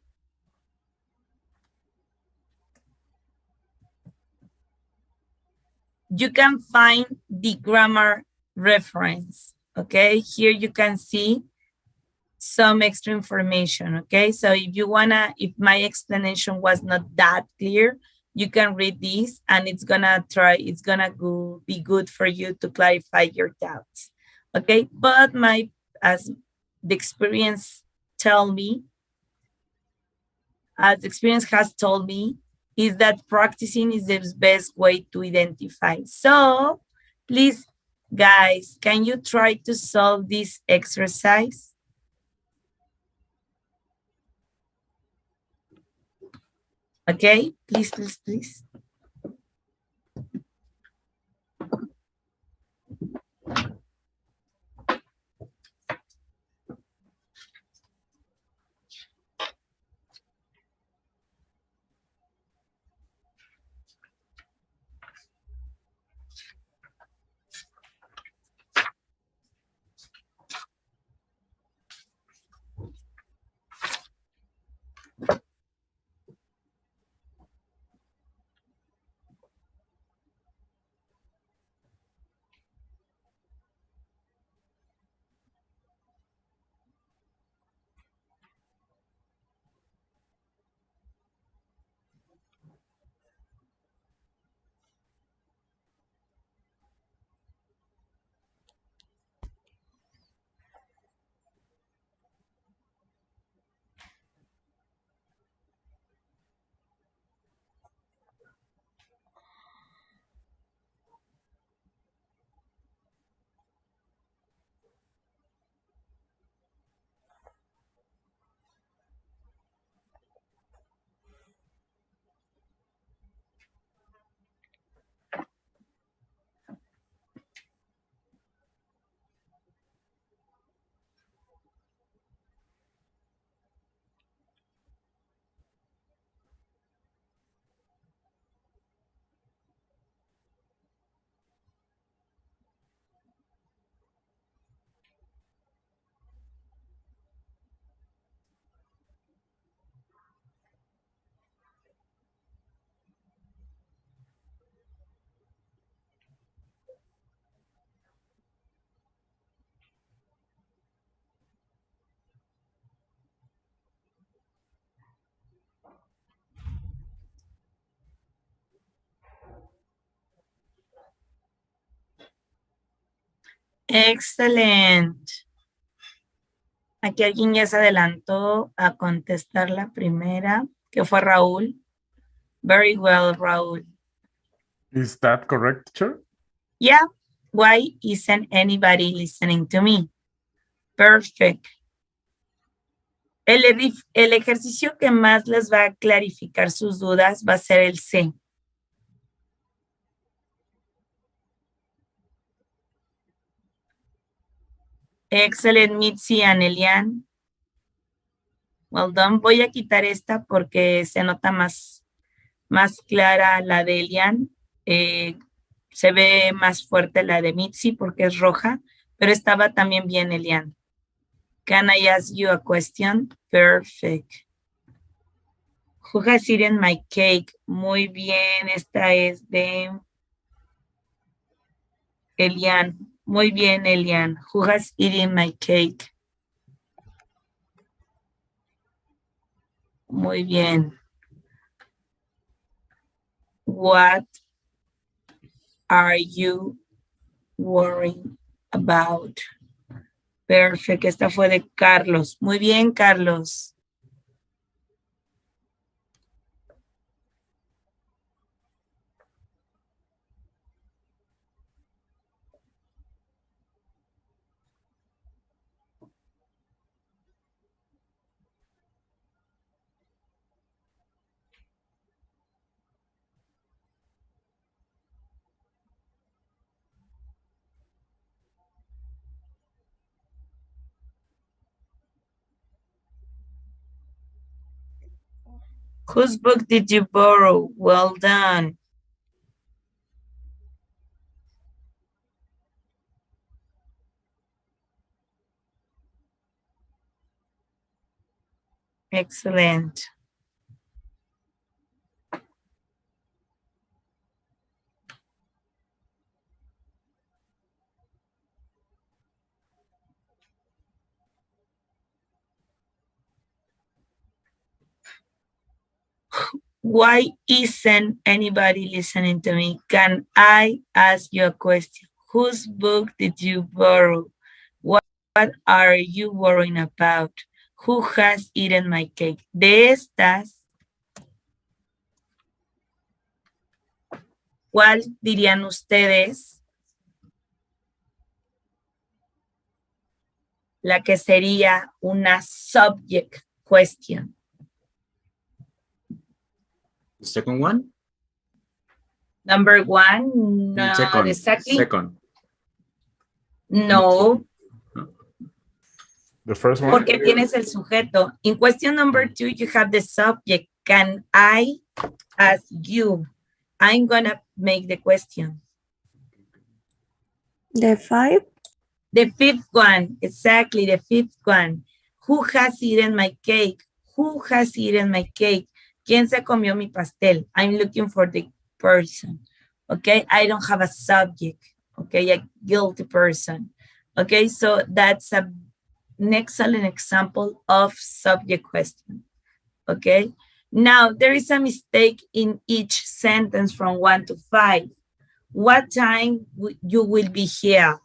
you can find the grammar reference, okay? Here you can see some extra information, okay? So if you wanna, if my explanation was not that clear, you can read this and it's gonna be good for you to clarify your doubts, okay? But as the experience has told me, is that practicing is the best way to identify. So please, guys, can you try to solve this exercise? Okay, please, please, please. Excelente. Aquí alguien ya se adelantó a contestar la primera, que fue Raúl. Very well, Raúl. Is that correct, teacher? Yeah. Why isn't anybody listening to me? Perfect. El ejercicio que más les va a clarificar sus dudas va a ser el C. Excellent, Mitzi and Elian. Well done. Voy a quitar esta porque se nota más clara la de Elian. Se ve más fuerte la de Mitzi porque es roja, pero estaba también bien Elian. Can I ask you a question? Perfect. Who has eaten my cake? Muy bien, esta es de Elian. Muy bien, Elian. Who has eaten my cake? Muy bien. What are you worrying about? Perfect. Esta fue de Carlos. Muy bien, Carlos. Whose book did you borrow? Well done. Excellent. Why isn't anybody listening to me? Can I ask you a question? Whose book did you borrow? What are you worrying about? Who has eaten my cake? De estas, ¿cuál dirían ustedes? La que sería una subject question. The second one? Number one, not second. exactly. Second. No. The first one? Porque tienes el sujeto. In question number 2, you have the subject. Can I ask you? I'm gonna make the question. The 5? The fifth one, exactly, the fifth one. Who has eaten my cake? Who has eaten my cake? ¿Quién se comió mi pastel? I'm looking for the person. Okay, I don't have a subject. Okay, a guilty person. Okay, so that's an excellent example of subject question. Okay, now there is a mistake in each sentence from 1 to 5. What time you will be here?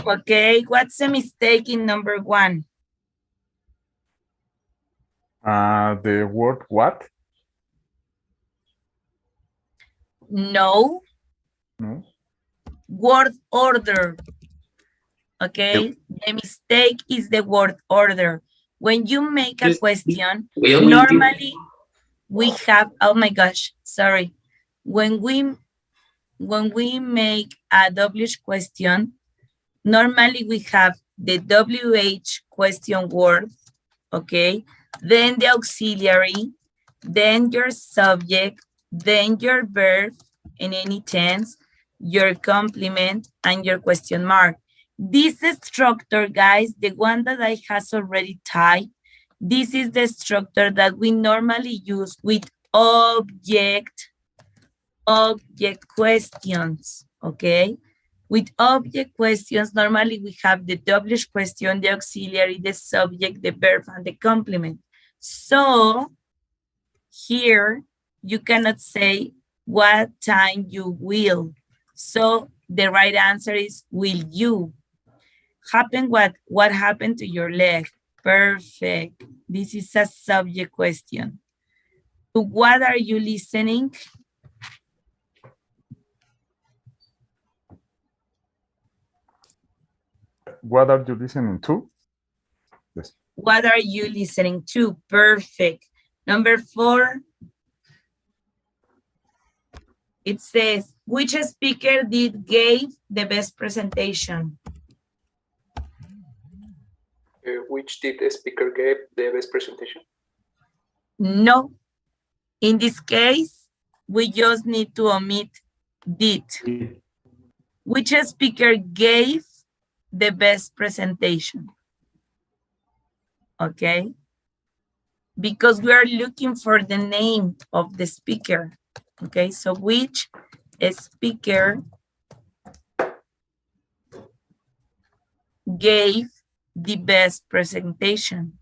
Okay, what's the mistake in number 1? The word what? No. No. Word order. Okay, the mistake is the word order. When you make a question, normally we have, oh my gosh, sorry. When we make a WH question, normally we have the WH question word, okay? Then the auxiliary, then your subject, then your verb in any tense, your complement, and your question mark. This structure, guys, the one that I has already typed, this is the structure that we normally use with object questions, okay? With object questions, normally we have the WH question, the auxiliary, the subject, the verb, and the complement. So here you cannot say what time you will. So the right answer is will you. What happened to your leg? Perfect. This is a subject question. To what are you listening? What are you listening to? Yes. What are you listening to? Perfect. Number 4. It says, which speaker gave the best presentation? Which did the speaker give the best presentation? No. In this case, we just need to omit did. Which speaker gave the best presentation? Okay. Because we are looking for the name of the speaker. Okay, so which speaker gave the best presentation?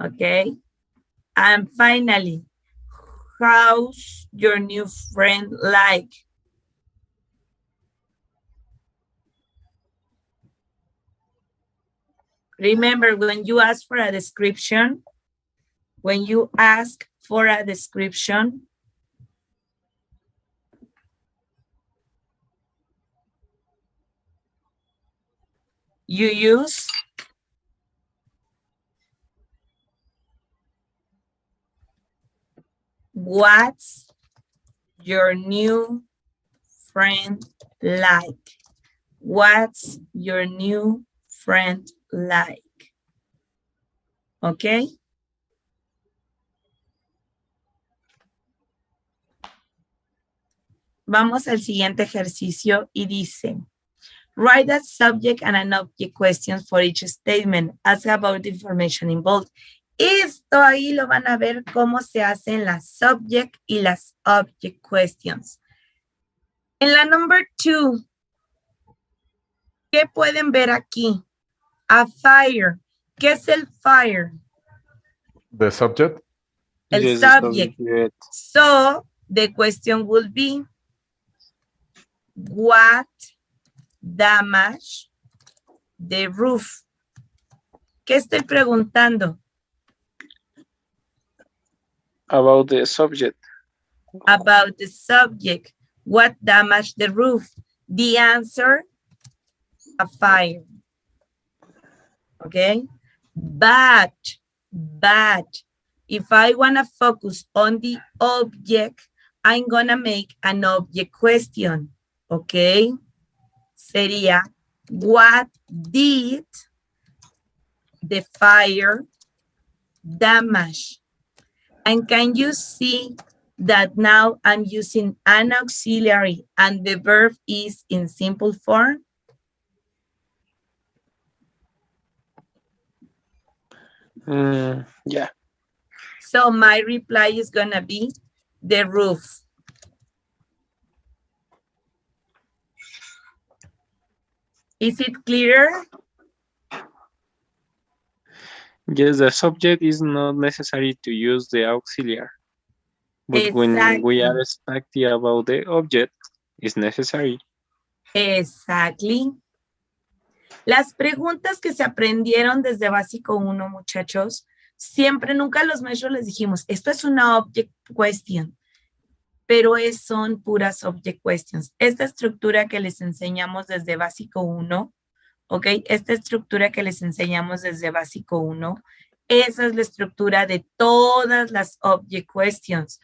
Okay. And finally, how's your new friend like? Remember, when you ask for a description, you use what's your new friend like? What's your new friend like? Okay. Vamos al siguiente ejercicio y dice, write a subject and an object question for each statement. Ask about the information involved. Esto ahí lo van a ver cómo se hacen las subject y las object questions. En la number 2, ¿qué pueden ver aquí? A fire. ¿Qué es el fire? The subject? El Yes, subject. So, the question will be, what damage the roof? ¿Qué estoy preguntando? About the subject. About the subject. What damaged the roof? The answer, a fire. Okay? But, if I want to focus on the object, I'm going to make an object question. Okay? Sería, what did the fire damage? And can you see that now I'm using an auxiliary and the verb is in simple form? Yeah. So my reply is going to be the roof. Is it clear? Yes, the subject is not necessary to use the auxiliary. But when we are speaking about the object, it's necessary. Exactly. Las preguntas que se aprendieron desde básico 1, muchachos, siempre, nunca los maestros les dijimos, esto es una object question, pero son puras object questions. Esta estructura que les enseñamos desde básico 1, ¿ok? Esta estructura que les enseñamos desde básico 1, esa es la estructura de todas las object questions.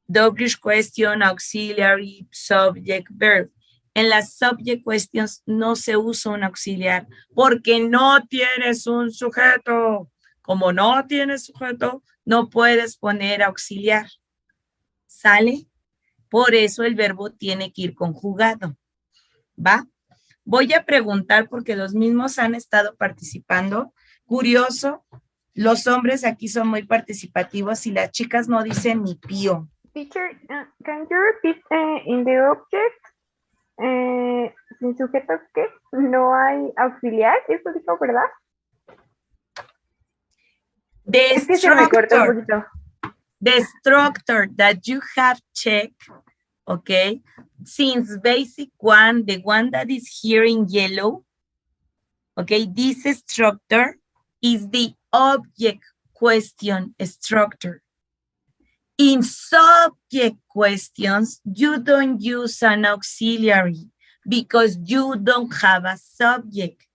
WH question, auxiliary, subject, verb. En las subject questions no se usa un auxiliar porque no tienes un sujeto. Como no tienes sujeto, no puedes poner auxiliar. ¿Sale? Por eso el verbo tiene que ir conjugado. ¿Va? Voy a preguntar porque los mismos han estado participando. Curioso, los hombres aquí son muy participativos y las chicas no dicen ni pío. Teacher, can you repeat in the object? Sin sujeto, ¿qué? No hay auxiliar, eso dijo, ¿verdad? The Es que se me cortó un structure, poquito. the structure that you have checked, okay, since basic one, the one that is here in yellow, okay, this structure is the object question structure. In subject questions, you don't use an auxiliary because you don't have a subject.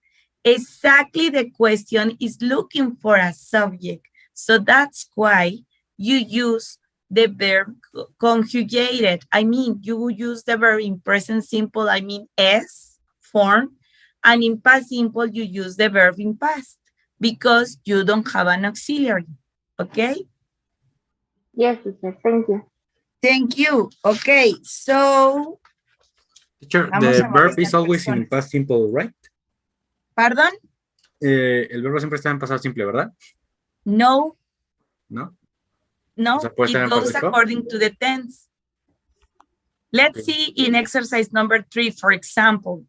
Exactly, the question is looking for a subject. So that's why you use the verb conjugated. I mean, you use the verb in present simple, I mean S form, and in past simple, you use the verb in past because you don't have an auxiliary, okay? Yes, teacher, thank you. Thank you. Okay, so. Teacher, Vamos the a ver verb esta is always in persona. past simple, right? Pardon? El verbo siempre está en pasado simple, ¿verdad? No, ¿No? no, O sea, puede estar it en goes perfecto. according to the tense. Let's see in exercise number 3, for example.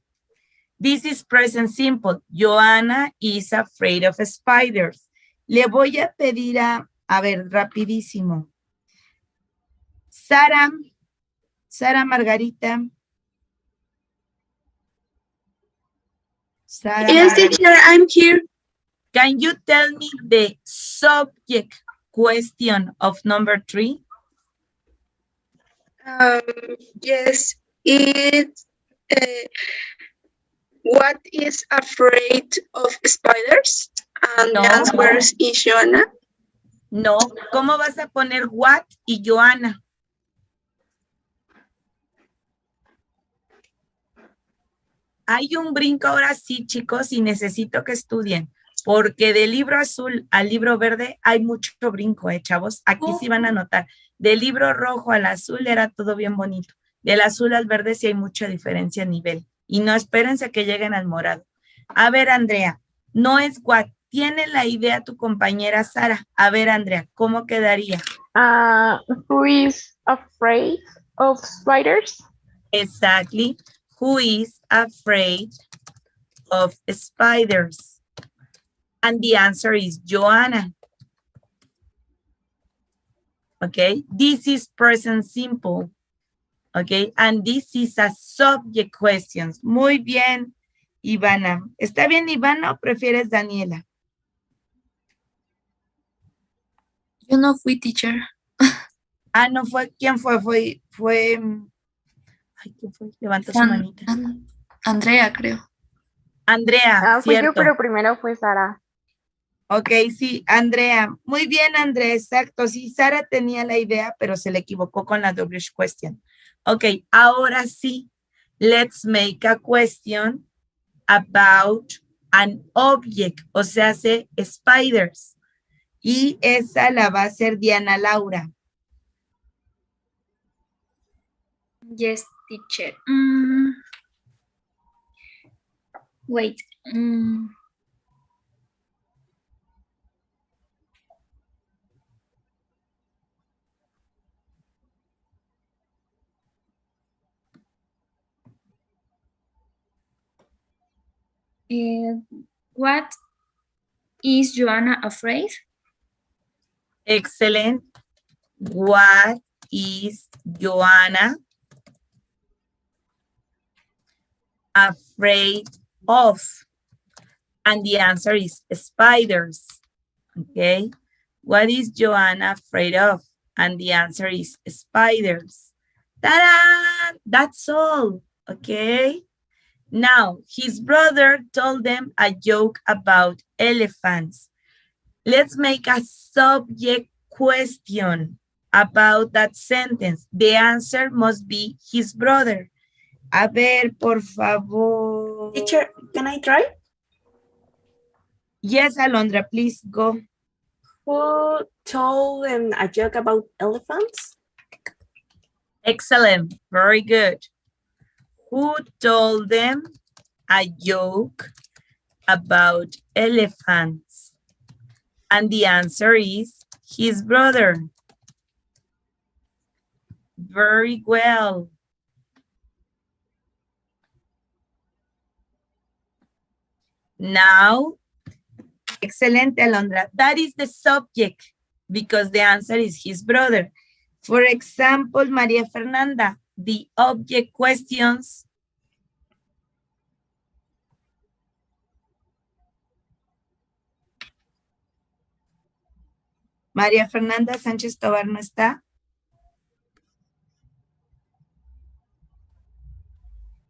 This is present simple. Joanna is afraid of spiders. Le voy a pedir a ver, rapidísimo. Sara Margarita. Sara Yes, Margarita. teacher, I'm here. Can you tell me the subject question of number 3? Yes, it. What is afraid of spiders? And No. the answer is Joanna. No. ¿Cómo vas a poner what y Joanna? Hay un brinco ahora sí, chicos, y necesito que estudien, porque del libro azul al libro verde hay mucho brinco, chavos. Aquí sí van a notar. Del libro rojo al azul era todo bien bonito. Del azul al verde sí hay mucha diferencia a nivel. Y no espérense que lleguen al morado. A ver, Andrea, no es what. Tiene la idea tu compañera Sara. A ver, Andrea, ¿cómo quedaría? Who is afraid of spiders? Exactly. Who is afraid of spiders? And the answer is Joanna. Okay, this is present simple. Okay, and this is a subject questions. Muy bien, Ivana. ¿Está bien, Ivana, o prefieres Daniela? Yo no fui teacher. Ah, no fue. ¿Quién fue? Fue. Ay, ¿quién fue? Levanta su manita. Andrea, creo. Andrea, Fui yo, cierto. pero primero fue Sara. Ok, sí, Andrea. Muy bien, Andrea, exacto. Sí, Sara tenía la idea, pero se le equivocó con la double question. Ok, ahora sí. Let's make a question about an object, o sea, hace spiders. Y esa la va a hacer Diana Laura. Yes, teacher. Wait. What is Joanna afraid? Excellent. What is Joanna afraid of? And the answer is spiders. Okay. What is Joanna afraid of? And the answer is spiders. Ta-da! That's all. Okay. Now, his brother told them a joke about elephants. Let's make a subject question about that sentence. The answer must be his brother. A ver, por favor. Teacher, can I try? Yes, Alondra, please go. Who told them a joke about elephants? Excellent. Very good. Who told them a joke about elephants? And the answer is his brother. Very well. Now, excelente, Alondra. That is the subject because the answer is his brother. For example, Maria Fernanda, the object questions. María Fernanda Sánchez Tobar no está.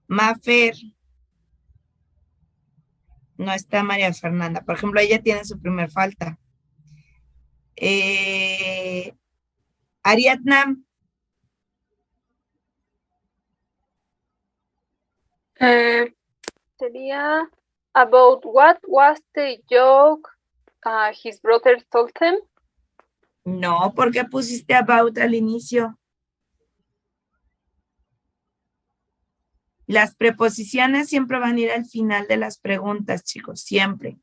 Mafer. No está María Fernanda. Por ejemplo, ella tiene su primer falta. Ariadna. Sería about what was the joke his brother told him. No, ¿por qué pusiste about al inicio? Las preposiciones siempre van a ir al final de las preguntas, chicos, siempre.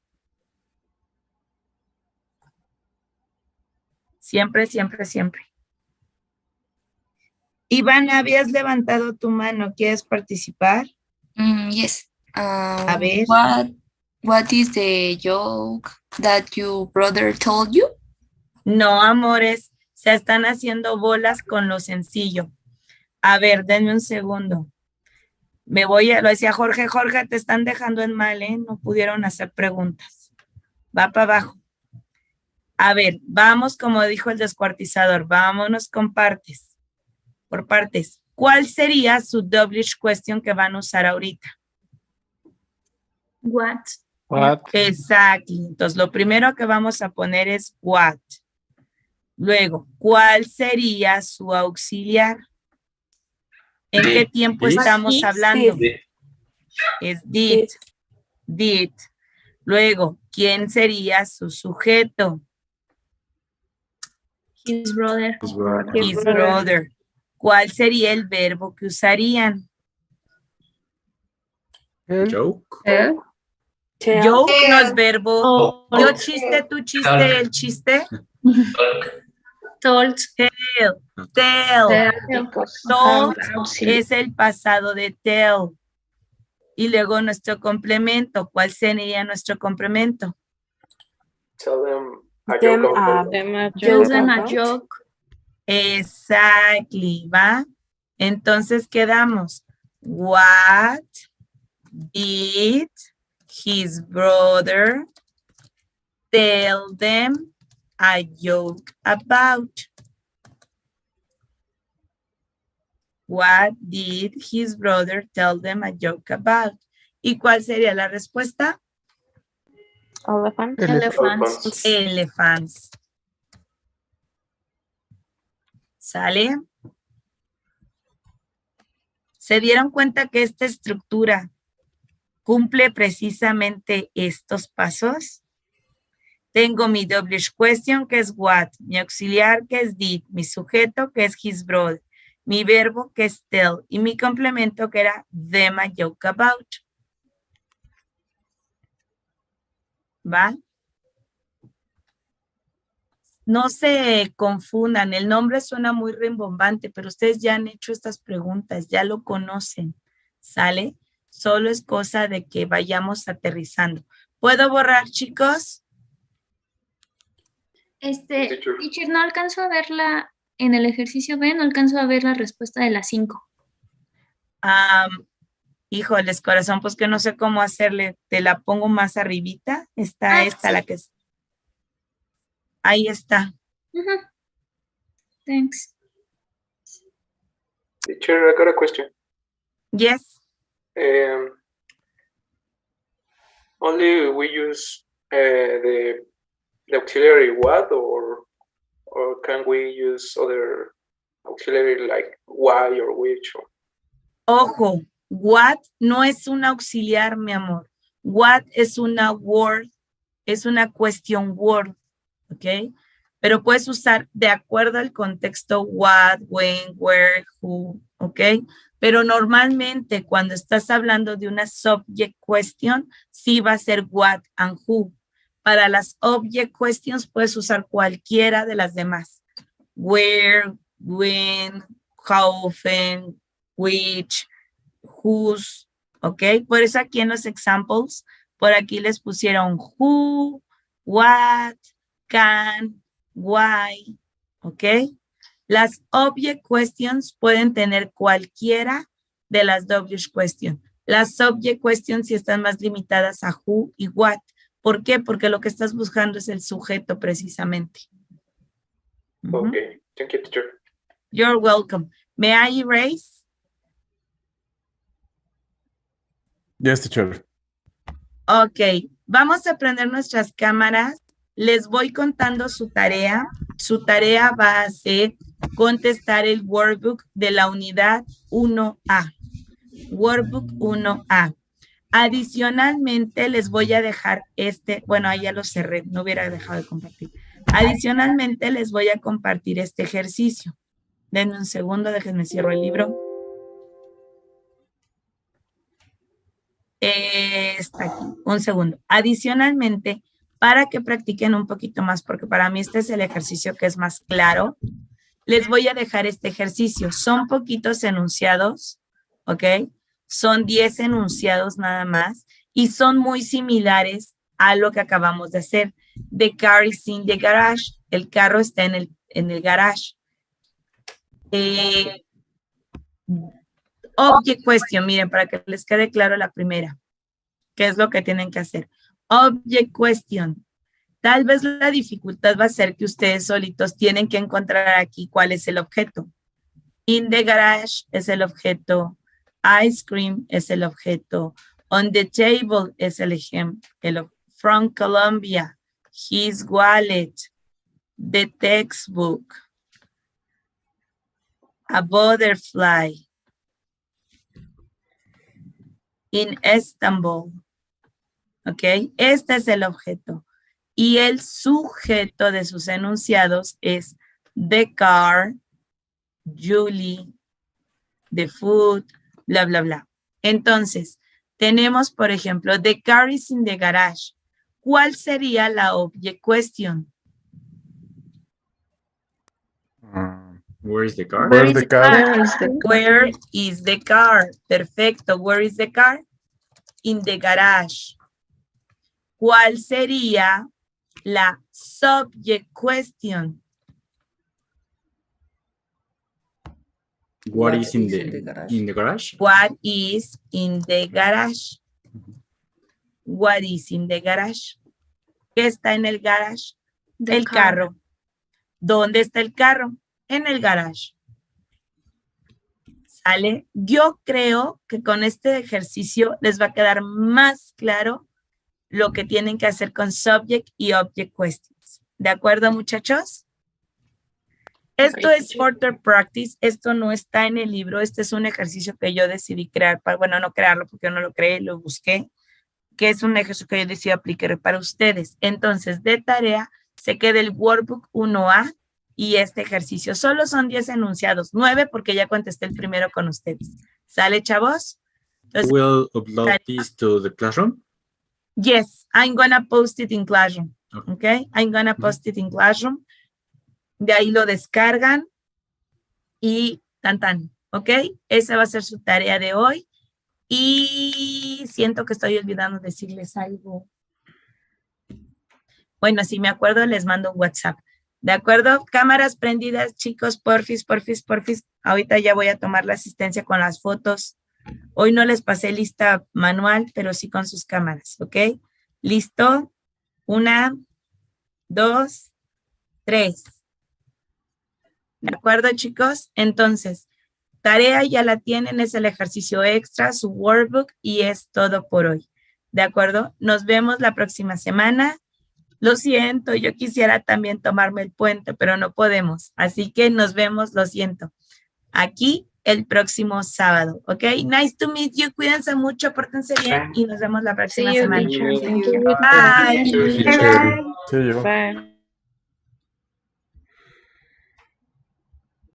Siempre, siempre, siempre. Iván, habías levantado tu mano. ¿Quieres participar? Yes. A ver. What is the joke that your brother told you? No, amores, se están haciendo bolas con lo sencillo. A ver, denme un segundo. Lo decía Jorge, te están dejando en mal, ¿eh? No pudieron hacer preguntas. Va para abajo. A ver, vamos, como dijo el descuartizador, vámonos con partes. Por partes. ¿Cuál sería su double question que van a usar ahorita? What? Exactly. Entonces, lo primero que vamos a poner es what. Luego, ¿cuál sería su auxiliar? ¿En qué tiempo estamos hablando? Es did. Did. Luego, ¿quién sería su sujeto? His brother. His brother. ¿Cuál sería el verbo que usarían? Joke. Joke no es verbo. Yo chiste, tú chiste, el chiste. Told. Tell. Told es el pasado de tell. Y luego nuestro complemento. ¿Cuál sería nuestro complemento? Tell them a joke. Exactly, ¿va? Entonces quedamos. What did his brother tell them a joke about? What did his brother tell them a joke about? ¿Y cuál sería la respuesta? Elephants. ¿Sale? ¿Se dieron cuenta que esta estructura cumple precisamente estos pasos? Tengo mi double question, que es what, mi auxiliar, que es did, mi sujeto, que es his brother, mi verbo, que es tell, y mi complemento, que era them a joke about. ¿Va? No se confundan, el nombre suena muy rimbombante, pero ustedes ya han hecho estas preguntas, ya lo conocen, ¿sale? Solo es cosa de que vayamos aterrizando. ¿Puedo borrar, chicos? Teacher, no alcanzo a verla en el ejercicio B, no alcanzo a ver la respuesta de las 5. Híjoles, corazón, pues que no sé cómo hacerle. Te la pongo más arribita. Está esta, sí. la que es. Ahí está. Thanks. Teacher, I got a question. Yes. Only we use the auxiliary what, or can we use other auxiliary like why or which? Or... Ojo, what no es un auxiliar, mi amor. What es una word, es una question word, ¿ok? Pero puedes usar de acuerdo al contexto what, when, where, who, ¿ok? Pero normalmente cuando estás hablando de una subject question, sí va a ser what and who. Para las object questions puedes usar cualquiera de las demás. Where, when, how often, which, whose, ¿ok? Por eso aquí en los examples Por aquí les pusieron who, what, can, why, ¿ok? Las object questions pueden tener cualquiera de las W questions. Las subject questions sí están más limitadas a who y what. ¿Por qué? Porque lo que estás buscando es el sujeto precisamente. Okay, thank you, teacher. You're welcome. May I erase? Yes, teacher. Ok, vamos a prender nuestras cámaras. Les voy contando su tarea. Su tarea va a ser contestar el workbook de la unidad 1A. Workbook 1A. Adicionalmente, les voy a dejar bueno, ahí ya lo cerré, no hubiera dejado de compartir. Adicionalmente, les voy a compartir este ejercicio. Denme un segundo, déjenme cierro el libro. Está aquí, un segundo. Adicionalmente, para que practiquen un poquito más, porque para mí este es el ejercicio que es más claro, les voy a dejar este ejercicio. Son poquitos enunciados, ¿ok? Son 10 enunciados nada más y son muy similares a lo que acabamos de hacer. The car is in the garage. El carro está en el garage. Object question, miren, para que les quede claro la primera. ¿Qué es lo que tienen que hacer? Object question. Tal vez la dificultad va a ser que ustedes solitos tienen que encontrar aquí cuál es el objeto. In the garage es el objeto. Ice cream es el objeto. On the table es el ejemplo. From Colombia. His wallet. The textbook. A butterfly. In Istanbul. ¿Ok? Este es el objeto. Y el sujeto de sus enunciados es the car, Julie, the food, bla, bla, bla. Entonces, tenemos, por ejemplo, the car is in the garage. ¿Cuál sería la object question? Where is the car? Where's the car? Where is the car? Perfecto. Where is the car? In the garage. ¿Cuál sería la subject question? What is in the garage? What is in the garage? What is in the garage? ¿Qué está en el garage? El carro. ¿Dónde está el carro? En el garage. ¿Sale? Yo creo que con este ejercicio les va a quedar más claro lo que tienen que hacer con subject y object questions. ¿De acuerdo, muchachos? Esto es further practice. Esto no está en el libro. Este es un ejercicio que yo decidí crear. Bueno, no crearlo porque yo no lo creé, lo busqué. Que es un ejercicio que yo decidí aplicar para ustedes. Entonces, de tarea, se queda el workbook 1A y este ejercicio. Solo son 10 enunciados. 9 porque ya contesté el primero con ustedes. ¿Sale, chavos? Entonces, We'll upload this to the classroom? Yes, I'm gonna post it in Classroom. Okay, I'm gonna post it in Classroom. De ahí lo descargan y tan. Ok, esa va a ser su tarea de hoy. Y siento que estoy olvidando decirles algo. Bueno, si me acuerdo, les mando un WhatsApp. ¿De acuerdo? Cámaras prendidas, chicos, porfis. Ahorita ya voy a tomar la asistencia con las fotos. Hoy no les pasé lista manual, pero sí con sus cámaras, ¿ok? ¿Listo? 1, 2, 3. ¿De acuerdo, chicos? Entonces, tarea ya la tienen, es el ejercicio extra, su workbook, y es todo por hoy. ¿De acuerdo? Nos vemos la próxima semana. Lo siento, yo quisiera también tomarme el puente, pero no podemos. Así que nos vemos, lo siento. Aquí el próximo sábado, ¿ok? Nice to meet you. Cuídense mucho, pórtense bien y nos vemos la próxima semana. Teacher. Thank you. Bye. See you. Bye.